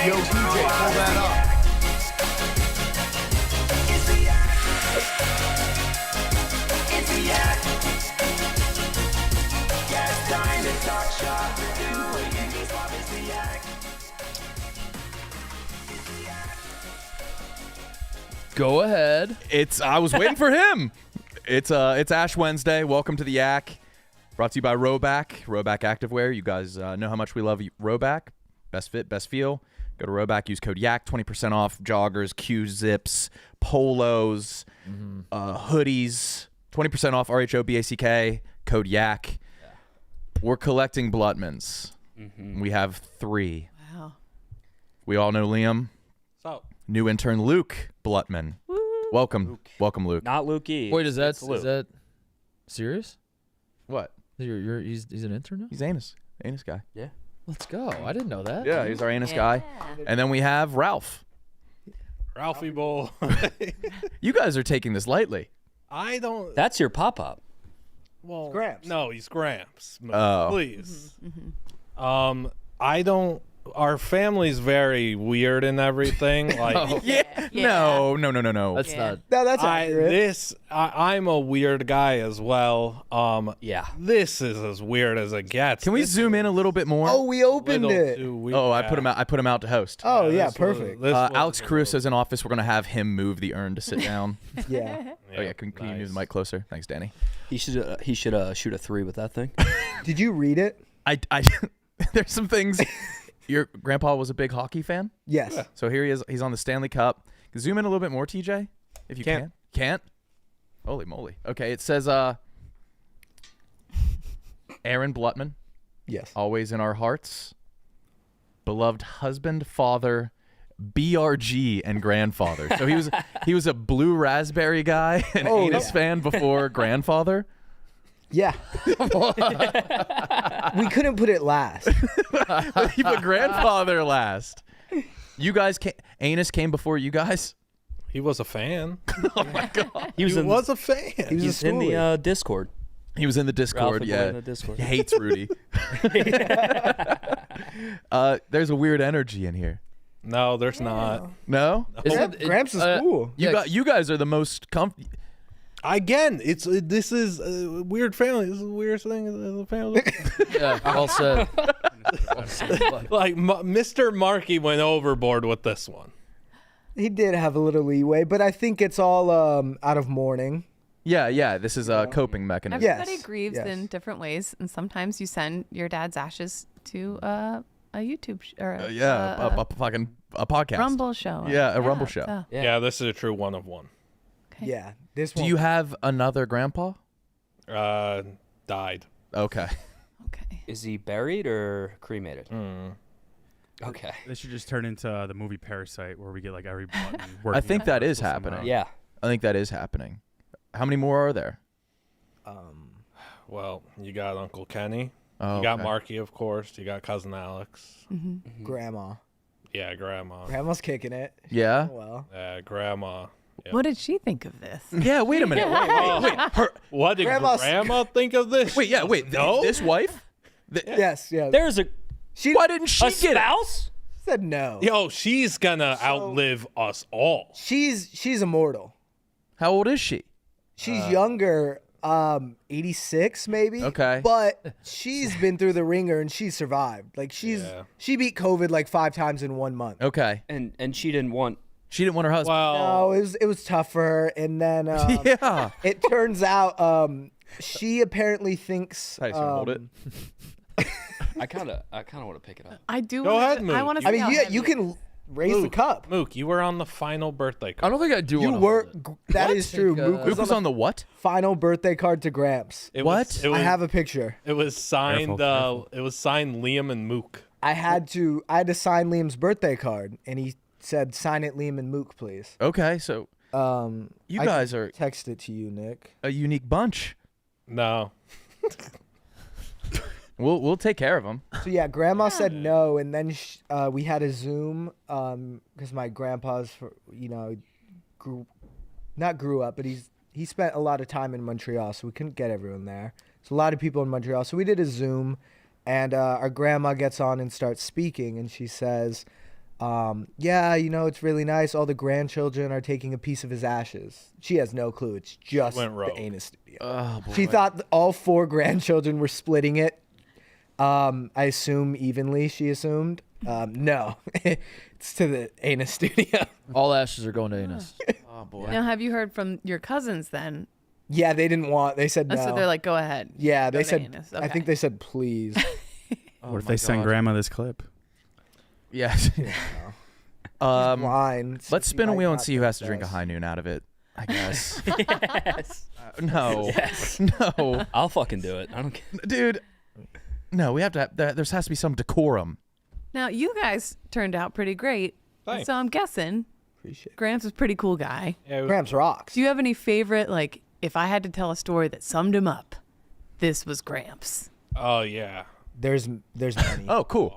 Yo, DJ, pull that up. Go ahead. I was waiting for him. It's Ash Wednesday. Welcome to the Yak. Brought to you by Rhoback Activewear. You guys know how much we love Rhoback. Best fit, best feel. Go to Rhoback. Use code Yak. 20% off joggers, Q-zips, polos, hoodies. 20% off RHOBACK. Code Yak. Yeah. We're collecting Blutmans. We have 3. Wow. We all know Liam. So. New intern Luke Blutman. Woo. Welcome, Luke. Not Lukey. Wait, is that serious? What? He's an intern now? He's anus guy. Yeah. Let's go. I didn't know that. Yeah, he's our anus guy. And then we have Ralph. Ralphie Bull. You guys are taking this lightly. I don't. That's your pop-up. Well, Gramps. No, he's Gramps. Oh. Please. I don't. Our family's very weird and everything. Like, Yeah. No. That's not. No, that's accurate. I'm a weird guy as well. Yeah. This is as weird as it gets. Can we zoom in a little bit more? Oh, we opened it. I put him out to host. Oh, yeah, perfect. Alex Caruso's in office. We're gonna have him move the urn to sit down. Yeah. Oh yeah, can you move the mic closer? Thanks, Danny. He should shoot a 3 with that thing. Did you read it? I there's some things. Your grandpa was a big hockey fan? Yes. Yeah. So here he is. He's on the Stanley Cup. Zoom in a little bit more, TJ, if you can. Can't? Holy moly. Okay, it says Aaron Blutman. Yes. Always in our hearts. Beloved husband, father, BRG, and grandfather. So he was a blue raspberry guy, an anus fan before grandfather. Yeah. We couldn't put it last. He put grandfather last. You guys anus came before you guys? He was a fan. Oh my god. He was a fan. He's in the Discord. He was in the Discord, Ralph yeah. in the Discord. He hates Rudy. There's a weird energy in here. No, there's not. No? Gramps is cool. You guys are the most comfy. Again, this is a weird family. This is the weirdest thing as a family. Yeah, well said. Like Mr. Markey went overboard with this one. He did have a little leeway, but I think it's all out of mourning. Yeah. This is a coping mechanism. Everybody Yes, grieves yes. in different ways, and sometimes you send your dad's ashes to a YouTube a podcast. Rumble show. Yeah, a Rumble show. So. Yeah, this is a true one of one. Okay. Yeah. This Do one. you have another grandpa? Died. Okay. Okay. Is he buried or cremated? Mm. Okay. This should just turn into the movie Parasite, where we get like every button. I think that is somehow. happening. Yeah. I think that is happening. How many more are there? Well, you got Uncle Kenny. Oh, You got okay. Marky, of course. You got Cousin Alex. Grandma. Yeah, Grandma. Grandma's kicking it. Yeah? Well. Grandma. Yep. What did she think of this? Yeah, wait a minute. Wait. What did Grandma think of this? Wait, No? This wife? Yes. Yeah. There's Why didn't she a get it? spouse? Said no. Yo, she's gonna outlive us all. She's immortal. How old is she? She's younger. 86 maybe. Okay. But she's been through the ringer and she survived. Like she beat COVID like 5 times in 1 month. Okay. And she didn't want. She didn't want her husband. Well, No, it was tough for her. And then Yeah. it turns out she apparently thinks Nice, you hold it. I kind of want to pick it up. I do. Go ahead, Mook. I want to. I mean you can raise the cup. Mook, you were on the final birthday I card. don't think I do. You wanna were hold it. that is true. Think, Mook Luke was was on the what? final birthday card to Gramps. What? It was, I have a picture. It was signed. Careful. It was signed Liam and Mook. I had to sign Liam's birthday card and he said sign it Liam and Mook please. Okay, so you I guys can are text it to you, Nick. a unique bunch. No. We'll take care of them. So yeah, Grandma said no, and then we had a Zoom because my grandpa's grew up, but he spent a lot of time in Montreal, so we couldn't get everyone there. So a lot of people in Montreal. So we did a Zoom, and our grandma gets on and starts speaking, and she says, Yeah, it's really nice. All the grandchildren are taking a piece of his ashes. She has no clue. It's just went the rogue. anus studio. Oh, boy. She thought all 4 grandchildren were splitting it. I assume evenly, she assumed. No, it's to the anus studio. All ashes are going to anus. Oh boy. Now, have you heard from your cousins then? Yeah, they didn't want. They said no. So they're like, go ahead. yeah, go they to said. anus. I Okay. think they said please. What if they send grandma this clip? Yes. Wine. Let's spin a Might wheel and not see who taste has to drink a best. high noon out of it. I guess. Yes. No. Yes. No. I'll fucking do it. I don't care. Dude. No, we have to. There has to be some decorum. Now, you guys turned out pretty great. Thanks. So I'm guessing Appreciate it. Gramps was a pretty cool guy. Yeah, it was- Gramps rocks. Do you have any favorite, like, if I had to tell a story that summed him up, this was Gramps? oh yeah. There's many. Oh, cool.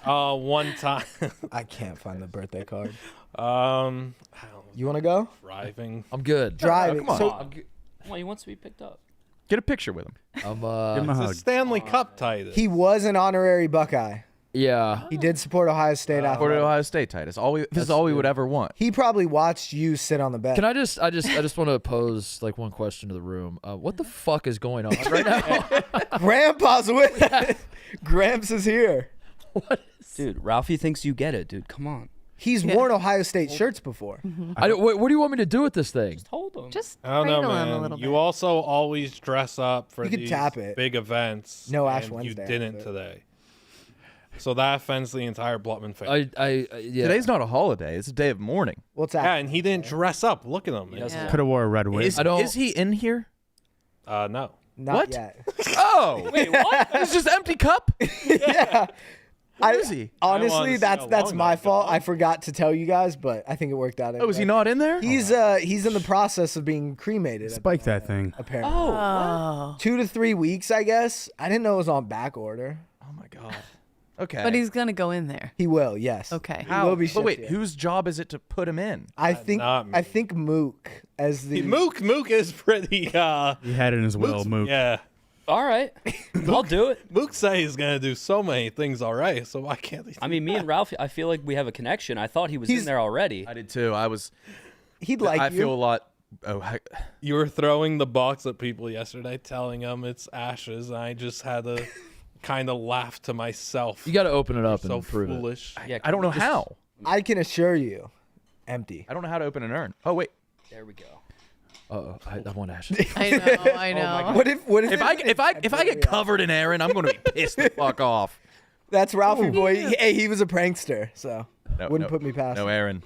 One time. I can't find the birthday card. I don't know, You want to go? driving. I'm good. Driving. come on. So Come on, he wants to be picked up. Get a picture with him. I'm Give him a It's hug. a Stanley Cup title. he was an honorary Buckeye. yeah. He did support Ohio State Supported athletics. Ohio State, Titus. This is all we would ever want. He probably watched you sit on the bed. Can I just want to pose like one question to the room. What the fuck is going on right now? Grandpa's with Gramps is here. Dude, Ralphie thinks you get it, dude. Come on. He's worn Ohio State shirts before. What do you want me to do with this thing? Hold him. Just I don't know, cradle him a man. little You bit. also always dress up for You could these tap it. big events. No Ash and Wednesday You didn't outfit. today. So that offends the entire Blutman family. Yeah. Today's not a holiday. It's a day of mourning. What's Yeah, that? and he didn't dress up. Look at him. man. Yeah. Could have wore a red wig. Is he in here? No. Not What? yet. Oh. Wait, what? It's just empty cup? Yeah. Where is he? I wanted Honestly, to see that's how long my that fault. goes. I forgot to tell you guys, but I think it worked out. Oh, is he anyway. not in there? He's in the process of being cremated. Spike that thing. Apparently. Oh. 2 to 3 weeks, I guess. I didn't know it was on back order. Oh my god. Okay. But he's going to go in there. He will, yes. Okay. He will be But wait, shipped, yeah. whose job is it to put him in? I think not me. I think Mook as the Mook is pretty. He had it in his will, Mook. Yeah. All right. I'll do it. Mook say he's gonna do so many things all right. So why can't he? I mean, me and Ralphie, I feel like we have a connection. I thought he was in there already. I did too. he'd like I you. feel a lot. You were throwing the box at people yesterday, telling them it's ashes, and I just had to kind of laugh to myself. You got to open it up so and prove it. foolish. Yeah, I don't know how. I can assure you, empty. I don't know how to open an urn. Oh wait. There we go. Uh-oh, I want ashes. I know. I know. What if If I get covered in air, I'm going to be pissed the fuck off. That's Ralphie boy. Hey, he was a prankster, so No, wouldn't no, put me past. No, Aaron.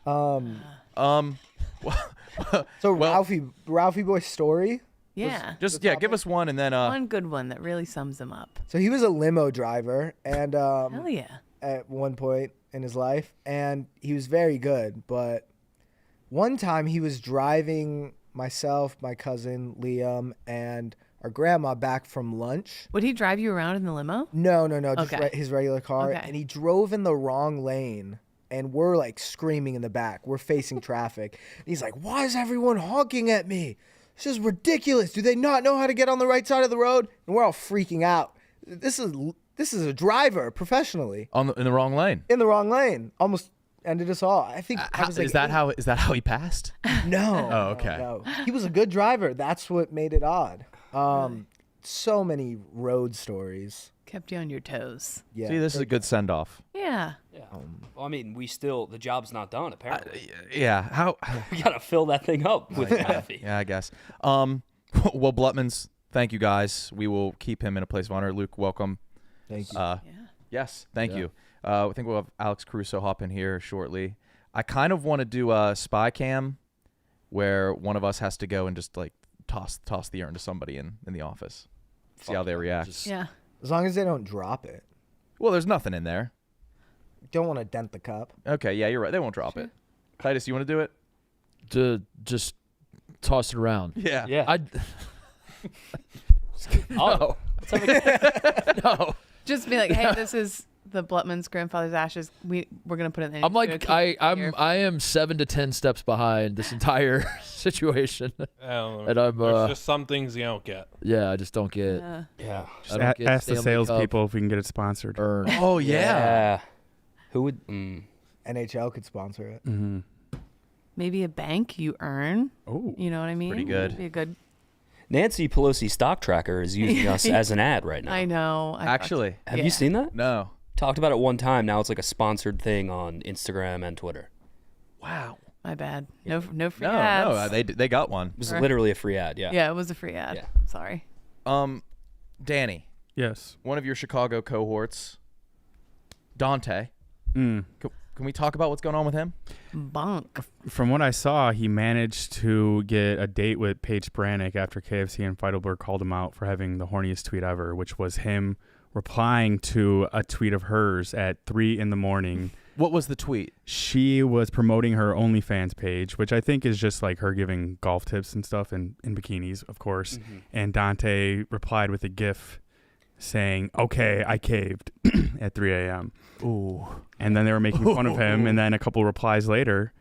him. Well, So Ralphie boy's story. Yeah. just give us one and then One good one that really sums him up. So he was a limo driver, and Hell yeah. at one point in his life, and he was very good. But one time he was driving myself, my cousin Liam, and our grandma back from lunch. Would he drive you around in the limo? No, just Okay. his regular car, Okay. and he drove in the wrong lane. And we're like screaming in the back. We're facing traffic. And he's like, "Why is everyone honking at me? This is ridiculous. Do they not know how to get on the right side of the road?" And we're all freaking out. This is a driver professionally in the wrong lane. in the wrong lane. Almost ended us all. I think I was like, is that how he passed? No. Oh, okay. No. He was a good driver. That's what made it odd. So many road stories. Kept you on your toes. Yeah. See, this is a good send off. Yeah. Yeah. Well, I mean, the job's not done, apparently. Yeah. How? We got to fill that thing up with Ralphie. Yeah, I guess. Well, Blutman's. Thank you guys. We will keep him in a place of honor. Luke, welcome. Thank you. Yeah. Yes, thank you. I think we'll have Alex Caruso hop in here shortly. I kind of want to do a spy cam where one of us has to go and just like toss the urn to somebody in the office. See how they react. Yeah. As long as they don't drop it. Well, there's nothing in there. Don't want to dent the cup. Okay, yeah, you're right. They won't drop it. Titus, you want to do it? To just toss it around. Yeah. Yeah. No. No. Just be like, hey, this is the Blutman's grandfather's ashes. We're gonna put it in. I'm like I am 7 to 10 steps behind this entire situation. I don't know. And I'm There's just some things you don't get. yeah, I just don't get. Yeah. I don't get Ask the Stanley Cup salespeople if we can get it sponsored. urn. Oh yeah. Who would? NHL could sponsor it. Mm-hmm. Maybe a bank you earn. Oh, You know what I mean? Pretty good. Be a good. Nancy Pelosi stock tracker is using us as an ad right now. I know. Actually, Have Yeah. you seen that? no. Talked about it one time. Now it's like a sponsored thing on Instagram and Twitter. Wow. My bad. No free No, ads. they got one. It was Right. literally a free ad. Yeah. Yeah, it was a free ad. Yeah. I'm sorry. Danny, yes. one of your Chicago cohorts, Dante. Mm. Can we talk about what's going on with him? Bunk. From what I saw, he managed to get a date with Paige Brannick after KFC and Feidelberg called him out for having the horniest tweet ever, which was him replying to a tweet of hers at 3 a.m. What was the tweet? She was promoting her OnlyFans page, which I think is just like her giving golf tips and stuff in bikinis, of course. Mm-hmm. And Dante replied with a GIF saying, "Okay, I caved," at 3 a.m. Ooh. And then they were making fun of him. And then a couple replies later,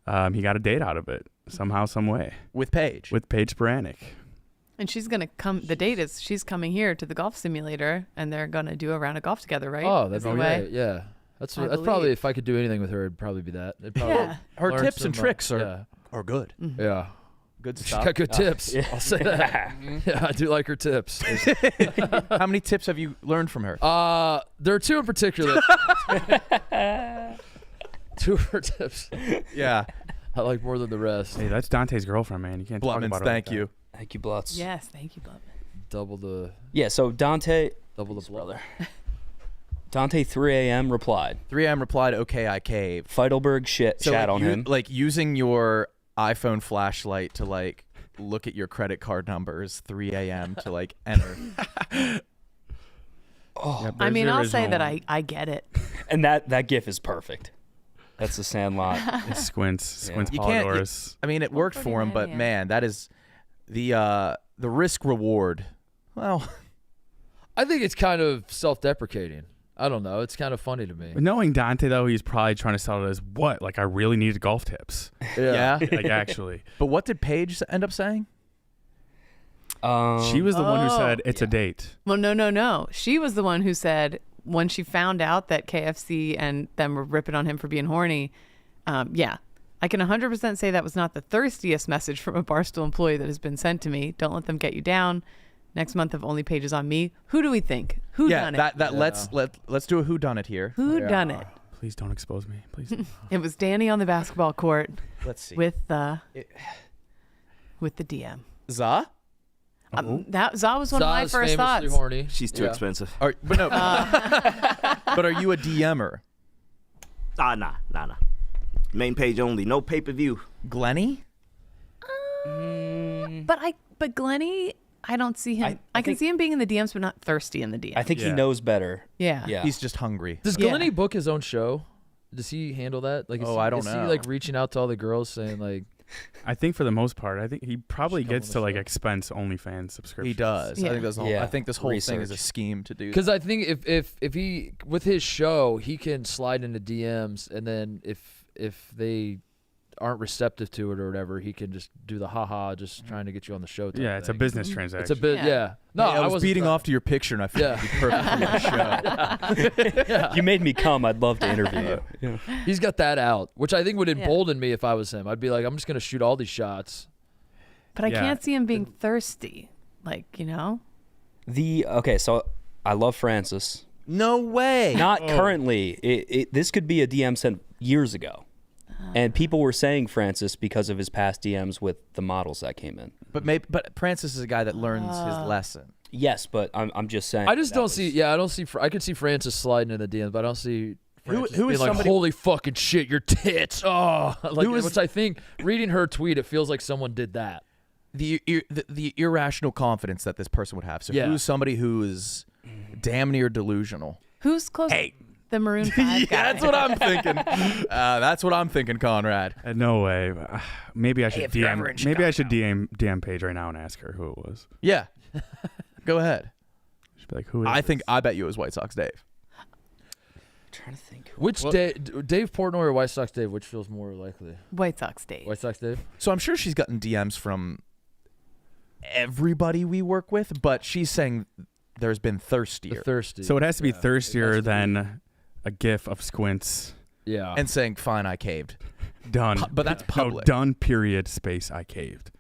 he got a date out of it somehow, some way With Paige. with Paige Brannick. And she's gonna come. The date is she's coming here to the golf simulator, and they're gonna do a round of golf together, right? Oh, that's Is the great. way? Yeah. That's I probably, believe. if I could do anything with her, it'd probably be that. It'd probably Yeah. Her learn tips and some, tricks are yeah. good. Yeah. Good She's stuff. got good tips. yeah. I'll say that. Yeah, I do like her tips. How many tips have you learned from her? There are two in particular. Two of her tips Yeah. I like more than the rest. Hey, that's Dante's girlfriend, man. You can't talk Blutmans, about it thank like you. Thank you, Blutz. Yes, thank you, Bob. Double the Yeah. So Dante, brother. Dante 3 a.m. replied. 3 a.m. replied, "Okay, I caved." Feidelberg shat like, on him. Like using your iPhone flashlight to like look at your credit card numbers 3 a.m. to like enter. Yep, I there's mean, the I'll say that original. I get it. And that GIF is perfect. That's the Sandlot. It's Squints You can't- Polydorus. I mean, it worked for him, but 149, yeah. man, that is the risk reward. Well, I think it's kind of self-deprecating. I don't know. It's kind of funny to me. But knowing Dante, though, he's probably trying to sell it as what? Like, I really needed golf tips. yeah. Like, actually. But what did Paige end up saying? She was the one who said, it's a yeah. date. Well, no. She was the one who said when she found out that KFC and them were ripping on him for being horny. Yeah, I can 100% say that was not the thirstiest message from a Barstool employee that has been sent to me. Don't let them get you down. Next month of Only Pages on Me. Who do we think? Who done it? Let's do a who done it here. Who done it? Please don't expose me. Please don't. It was Danny on the basketball court Let's see. with the DM. Za? That was one of my Zaz first famously thoughts. horny. She's too Yeah. expensive. But no. But are you a DMer? Nah. Main page only. No pay-per-view. Glenny? But Glenny, I don't see him. I can think- see him being in the DMs, but not thirsty in the DMs. I think he Yeah. knows better. Yeah. Yeah. He's just hungry. Does Yeah. Glenny book his own show? Does he handle that? Like, Oh, I don't is know. he like reaching out to all the girls saying like, I think for the most part, I think he probably Should come gets on to the like show. expense OnlyFans subscription. He does. I Yeah. think that's the whole, Yeah. I think this whole thing is a Research. scheme to do. because I think if he with his show he can slide into DMs and then if they aren't receptive to it or whatever he can just do the haha just trying to get you on the show. Type Yeah, it's a thing. business transaction. It's a bit yeah. No, Hey, I was wasn't beating trying- off to your picture, and I figured it'd be perfect for your show. You made me come. I'd love to interview you. He's got that out, which I think would embolden me if I was him. I'd be like, I'm just gonna shoot all these shots. But I Yeah. can't see him being thirsty. Like, Okay, so I love Francis. No way. Not currently. This could be a DM sent years ago. And people were saying Francis because of his past DMs with the models that came in. But Francis is a guy that learns his lesson. Yes, but I'm just saying. I just that don't was- see. Yeah, I don't see. I could see Francis sliding in the DMs, but I don't see. Francis who is being like, somebody- holy fucking shit, your tits. Oh, like, Who is- which I think reading her tweet, it feels like someone did that. The irrational confidence that this person would have. So Yeah. who's somebody who is damn near delusional? who's close? The Maroon 5 guy. That's what I'm thinking. That's what I'm thinking, Conrad. No way. Maybe I should if you're ever in DM. Maybe I should DM Paige right now and ask her who it was. Yeah. Go ahead. She'd be like, who is I bet you it was White Sox Dave. trying to think. Which Dave Portnoy or White Sox Dave? Which feels more likely? White Sox Dave. White Sox Dave. So I'm sure she's gotten DMs from everybody we work with, but she's saying there's been thirstier. The thirsty. So it has to be Yeah. thirstier It has to be. than a GIF of Squints. Yeah. And saying, "Fine, I caved." Done. But that's public. No, done. Period. Space. I caved.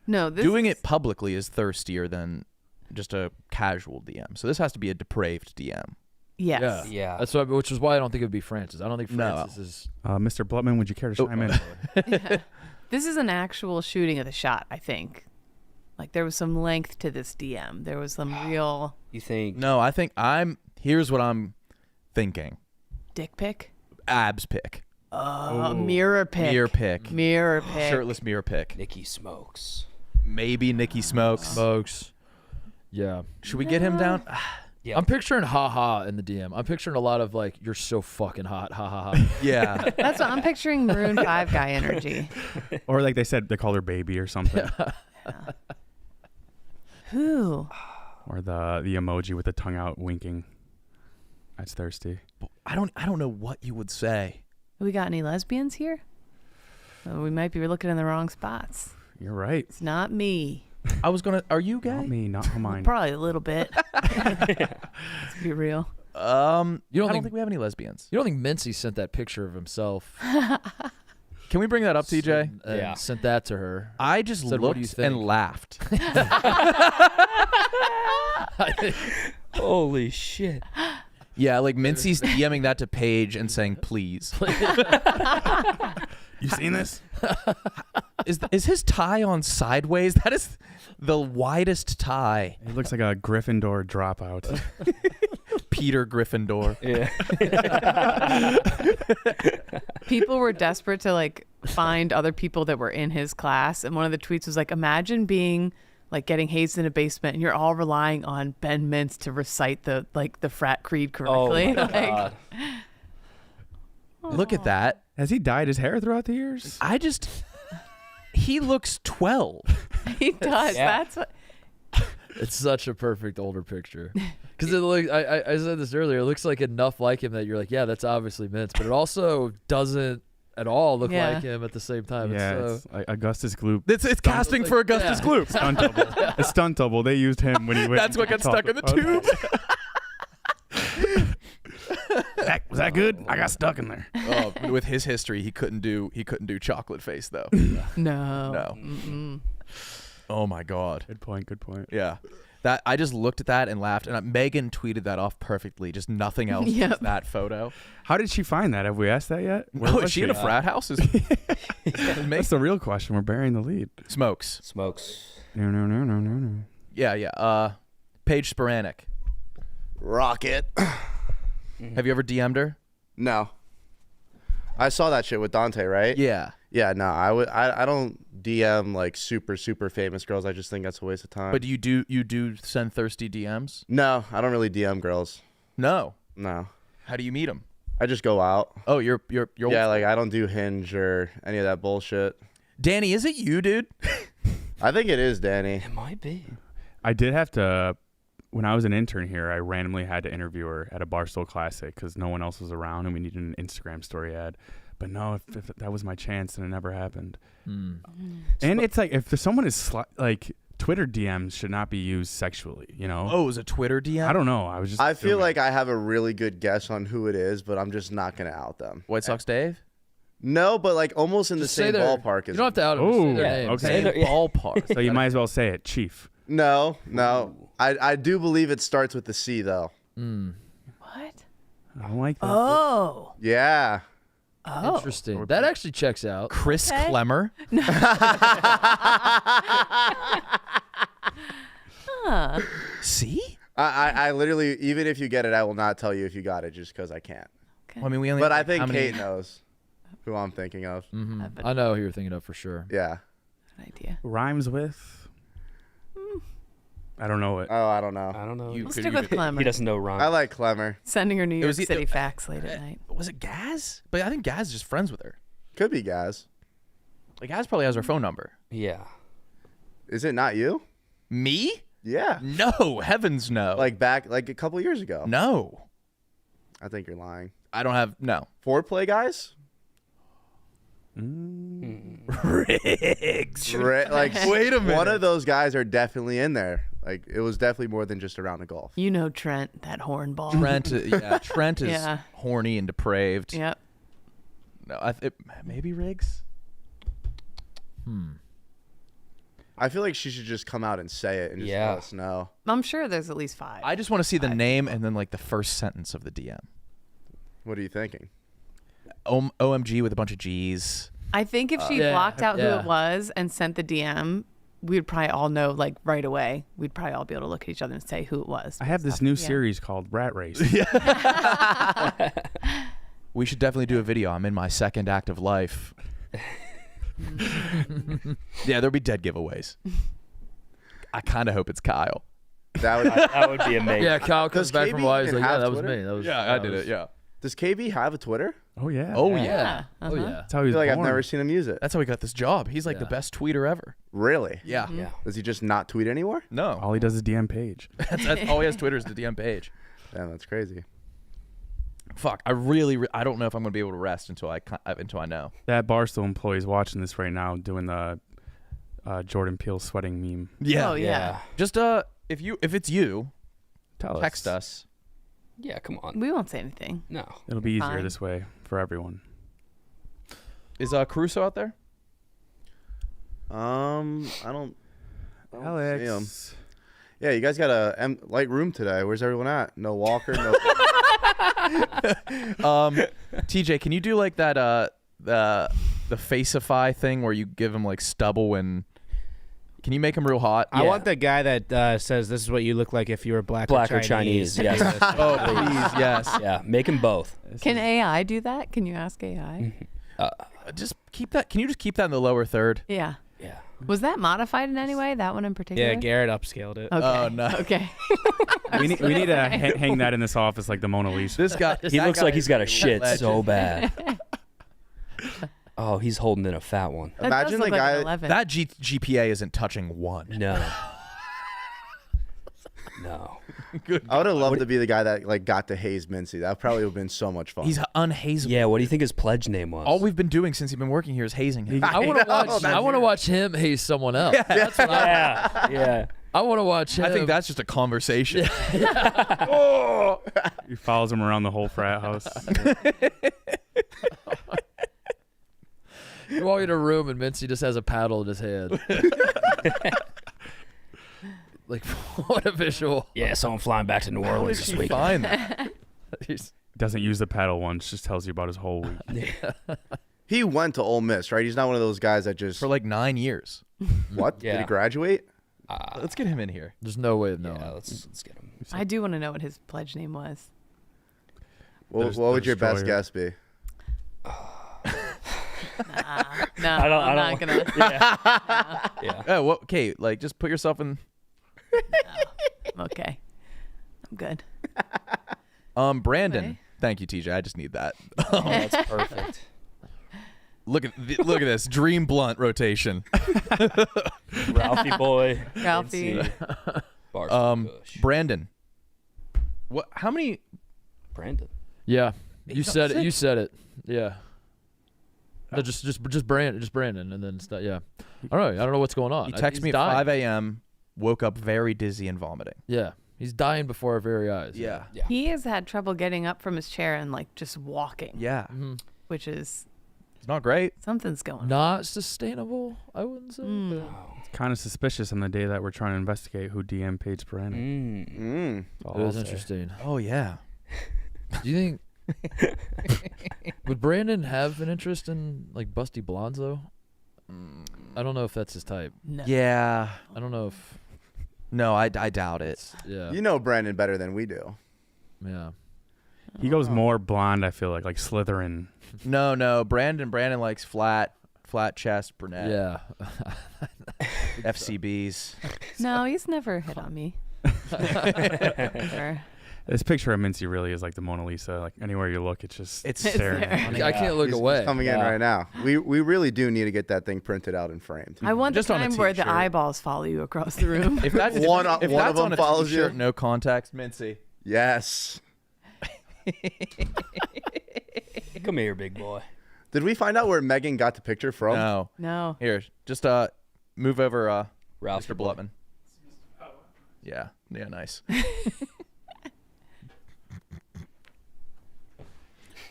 No, this Doing is, it publicly is thirstier than just a casual DM. So this has to be a depraved DM. Yes. Yeah. Yeah. That's why, which is why I don't think it would be Francis. I don't think No. Francis is. Mr. Blutman, would you care to Oh. chime in? Yeah. This is an actual shooting of the shot, I think. Like there was some length to this DM. There was some real You think? No, I think here's what I'm thinking. dick pic. Abs pick. Mirror pic. Mirror pick. Mirror pic. Shirtless mirror pick. Nikki smokes. Maybe Nikki smokes. Smokes. Yeah. Should we get him down? Yeah. I'm picturing haha in the DM. I'm picturing a lot of like, you're so fucking hot. Ha ha ha. Yeah. That's what I'm picturing. Maroon 5 guy energy. Or like they said, they call her baby or something. Who? Or the emoji with the tongue out winking. That's thirsty. I don't know what you would say. We got any lesbians here? We might be looking in the wrong spots. You're right. It's not me. I was gonna. Are you gay? Not me, not mine. Probably a little bit. Let's be real. You You don't don't think think we have any lesbians? you don't think Mincy sent that picture of himself? Can we bring that up, TJ? And Yeah. sent that to her. I just Said, "What do you looked and think?" laughed. Holy shit. Yeah, like Mincy's DMing that to Paige and saying, "Please." You seen this? Is his tie on sideways? That is the widest tie. It looks like a Gryffindor dropout. Peter Gryffindor. Yeah. People were desperate to like find other people that were in his class, and one of the tweets was like, imagine being like getting hazed in a basement and you're all relying on Ben Mintz to recite the frat creed Oh correctly. my Like, God. Look at that. Has he dyed his hair throughout the years? He looks 12. he does. Yeah. That's what It's such a perfect older picture. Because it looks, I said this earlier, it looks like enough like him that you're like, yeah, that's obviously Mintz. But it also doesn't at all look Yeah. like him at the same time. Yeah, It's it's like Augustus Gloop. It's casting for Augustus Yeah. Gloop. Stunt double. A stunt double. They used him when he went. That's what got stuck in the tube. Was that good? I got stuck in there. Oh, with his history, he couldn't do chocolate face though. no. No. Mm-mm. Oh my God. Good point. Good point. Yeah. That I just looked at that and laughed, and Megan tweeted that off perfectly. Just nothing else. Yep. Just that photo. How did she find that? Have we asked that yet? Where Oh, was is she in a frat house? That's the real question. We're burying the lead. Smokes. Smokes. No. Yeah. Paige Sporanic. Rocket. Have you ever DM'd her? No. I saw that shit with Dante, right? Yeah. Yeah, no, I don't DM like super famous girls. I just think that's a waste of time. But you do send thirsty DMs? no, I don't really DM girls. No. No. How do you meet them? I just go out. Oh, you're Yeah, like I don't do Hinge or any of that bullshit. Danny, is it you, dude? I think it is Danny. It might be. I did have to. When I was an intern here, I randomly had to interview her at a Barstool Classic because no one else was around and we needed an Instagram story ad. But no, if that was my chance, and it never happened. And it's like if someone is like Twitter DMs should not be used sexually, you know? Oh, it was a Twitter DM? I don't know. I was just. I feel assuming. like I have a really good guess on who it is, but I'm just not gonna out them. White Sox Dave? No, but like almost in Just the say same their- ballpark as You don't have to out them. Just say Oh, their yeah, name. okay. Same Yeah. ballpark. So you might as well say it, Chief. No. I do believe it starts with the C though. What? I don't like that. Oh. Yeah. Oh. Interesting. That actually checks out. Chris Okay. Klemmer? See? I literally, even if you get it, I will not tell you if you got it just because I can't. Well, I mean, we only. But I how think many- Kate knows who I'm thinking of. But I know who you're thinking of for sure. Yeah. good idea. Rhymes with. I don't know it. Oh, I don't know. I don't know. You We'll could- stick you with could- He Clemmer. doesn't know rhyme. I like Clemmer. Sending her New It York was either- City facts late at night. Was it Gaz? But I think Gaz is just friends with her. Could be Gaz. Like Gaz probably has her phone number. Yeah. Is it not you? Me? Yeah. No, heavens no. Like back, like a couple years ago. no. I think you're lying. I don't have no. Foreplay guys? Riggs. Like, Wait a minute. One of those guys are definitely in there. Like it was definitely more than just a round of golf. You know Trent, that hornball. Trent is Yeah. horny and depraved. Yep. No, maybe Riggs. I feel like she should just come out and say it and just let us know. I'm sure there's at least 5. I just want to see the name and then like the first sentence of the DM. What are you thinking? OMG with a bunch of G's. I think if she blocked out who it was and sent the DM, we'd probably all know like right away. We'd probably all be able to look at each other and say who it was. I have this new series called Rat Race. We should definitely do a video. I'm in my second active life. Yeah, there'll be dead giveaways. I kind of hope it's Kyle. That would be amazing. Yeah, Kyle comes back from Hawaii. He's like, yeah, that was Twitter? me. That was, I did it. Yeah. Does KB have a Twitter? Oh yeah. Oh yeah. Yeah. Oh yeah. That's how he I was feel like born. I've never seen him use it. That's how he got this job. He's like the best tweeter ever. Really? Yeah. Yeah. Does he just not tweet anymore? No. All he does is DM page. That's all he has Twitter is the DM page. Yeah, that's crazy. Fuck. I really I don't know if I'm gonna be able to rest until I know. That Barstool employee is watching this right now, doing the Jordan Peele sweating meme. Yeah. Oh yeah. Just if it's you, Tell text us. us. Yeah, come on. We won't say anything. No. It'll be easier Fine. this way for everyone. Is Caruso out there? I don't see him. Alex. Yeah, you guys got a light room today. Where's everyone at? No Walker, no. TJ, can you do like that the Faceify thing where you give him like stubble and can you make him real hot? I want the guy that says this is what you look like if you were black Or Chinese. Yes. Oh, please, yes. Yeah, make them both. Can AI do that? Can you ask AI? Just keep that. Can you just keep that in the lower third? Yeah. Yeah. Was that modified in any way? That one in particular? Yeah, Garrett upscaled it. Okay. Oh, no. Okay. We need to hang that in this office like the Mona Lisa. This guy. He looks like he's got a shit legend. so bad. Oh, he's holding in a fat one. That Imagine does look the like guy- an 11. That GPA isn't touching 1. No. No. I would have loved to be the guy that like got to haze Mincy. That probably would have been so much fun. He's unhazable. Yeah, what do you think his pledge name was? All we've been doing since he's been working here is hazing him. I want to watch. I want to watch him haze someone else. That's what yeah. Yeah. I want to watch him. I think that's just a conversation. He follows him around the whole frat house. You walk in a room and Mincy just has a paddle in his hand. Like, what a visual. Yeah, someone flying back to New How Orleans does this he week. find that? Doesn't use the paddle once. Just tells you about his whole week. He went to Ole Miss, right? He's not one of those guys that just For like 9 years. what? Did Yeah. he graduate? Let's get him in here. There's no way of knowing. Yeah, let's get him. I do want to know what his pledge name was. What The would your best Destroyer. guess be? No, I don't- I'm I not don't- gonna. Yeah. Oh, well, okay. Like, just put yourself in. Okay, I'm good. Brandon. Anyway. Thank you, TJ. I just need that. Oh, that's perfect. Look at this dream blunt rotation. Ralphie boy. Ralphie. Mincy, Barstool Kush. Brandon. What? How many? Brandon. Yeah, you He's said not it. You sick. said it. Yeah. No, just Brandon, and then yeah. I don't know what's going on. He texted He's me at dying. 5 a.m. Woke up very dizzy and vomiting. Yeah, he's dying before our very eyes. Yeah. He has had trouble getting up from his chair and like just walking. Yeah. Which is It's not great. something's going on. Not sustainable, I wouldn't say. but- It's kind of suspicious on the day that we're trying to investigate who DM Paige Brandon. Mm. That's all It was I'll say. interesting. Oh yeah. Do you think would Brandon have an interest in like busty blondes though? I don't know if that's his type. No. Yeah. I don't know if No, I doubt it. yeah. You know Brandon better than we do. Yeah. He goes more blonde, I feel like Slytherin. No. Brandon likes flat chest brunette. Yeah. FCBs. No, he's never hit on me. Never. This picture of Mincy really is like the Mona Lisa. Like anywhere you look, it's just It's staring. there. at you. I can't look He's away. coming in right now. We really do need to get that thing printed out and framed. I want the Just on a time where the t-shirt. eyeballs follow you across the room. If that's One if of that's them on a follows you. t-shirt, no context, Mincy. Yes. Come here, big boy. Did we find out where Megan got the picture from? No. No. Here, just move over Ralph Mr. Blutman. Yeah. Yeah. Nice.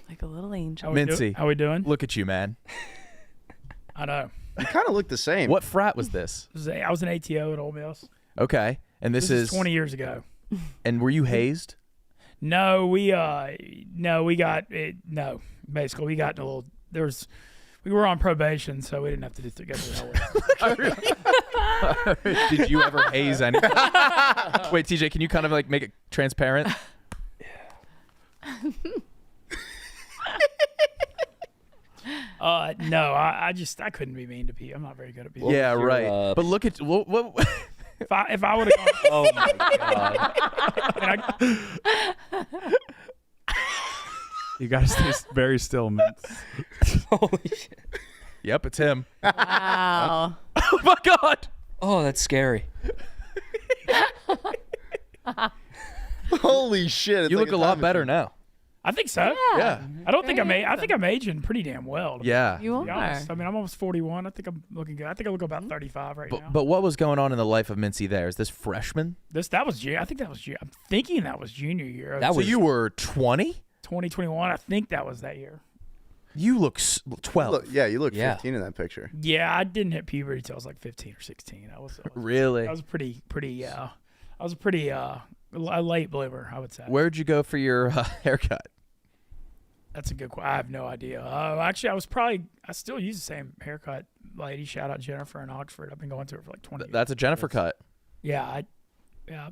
Like a little angel. Mincy, How we doing? look at you, man. I know. You kind of look the same. What frat was this? I was an ATO at Ole Miss. Okay. And this is 20 years ago. And were you hazed? No, we got it. No, basically we got in a little. We were on probation, so we didn't have to go through that way. Did you ever haze anything? Wait, TJ, can you kind of like make it transparent? No, I couldn't be mean to people. I'm not very good at people. Yeah, right. But look at what If I would have gone, Oh my god. You gotta stay very still, man. Holy shit. Yep, it's him. Wow. Oh my god. Oh, that's scary. Holy shit! It's You like look a lot better now. I think so. Yeah. I don't think I think I'm aging pretty damn well. Yeah. You To be are. honest. I mean, I'm almost 41. I think I'm looking good. I think I look about 35 right now. But what was going on in the life of Mincy there? Is this freshman? That was I think that was I'm thinking that was junior year. That So was you were 20? 2021. I think that was that year. You look 12. Look, yeah, you look Yeah. 15 in that picture. Yeah, I didn't hit puberty until I was like 15 or 16. I was Really? I was pretty I was a pretty a late bloomer, I would say. Where'd you go for your haircut? That's a good question. I have no idea. Actually, I still use the same haircut lady. Shout out Jennifer in Oxford. I've been going to her for like 20 years. That's a Jennifer cut. Yeah,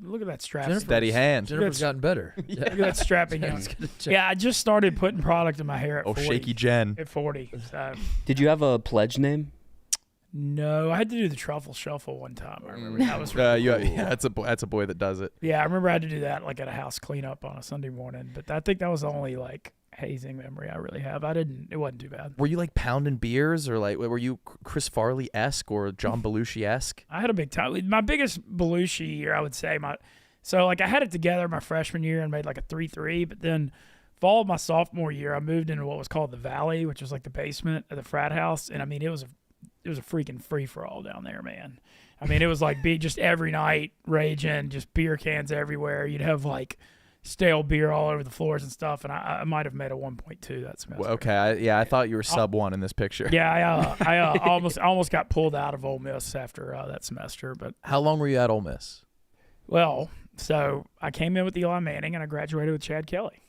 look at that strap. Steady hand. Jennifer's gotten better. Look at that strapping young. Yeah, I just started putting product in my hair at Oh, 40. shaky Jen. At 40. So. Did you have a pledge name? No, I had to do the truffle shuffle one time. I remember that was Yeah, that's a boy that does it. Yeah, I remember I had to do that like at a house cleanup on a Sunday morning. But I think that was the only like hazing memory I really have. It wasn't too bad. Were you like pounding beers or like were you Chris Farley-esque or John Belushi-esque? I had a big time. My biggest Belushi year, I would say. So like I had it together my freshman year and made like a 3.3, but then fall of my sophomore year, I moved into what was called the Valley, which was like the basement of the frat house, and I mean it was a freaking free for all down there, man. I mean it was like just every night raging, just beer cans everywhere. You'd have like stale beer all over the floors and stuff, and I might have made a 1.2 that semester. Well, okay, I thought you were sub 1 in this picture. Yeah, I almost got pulled out of Ole Miss after that semester. But how long were you at Ole Miss? Well, so I came in with Eli Manning and I graduated with Chad Kelly.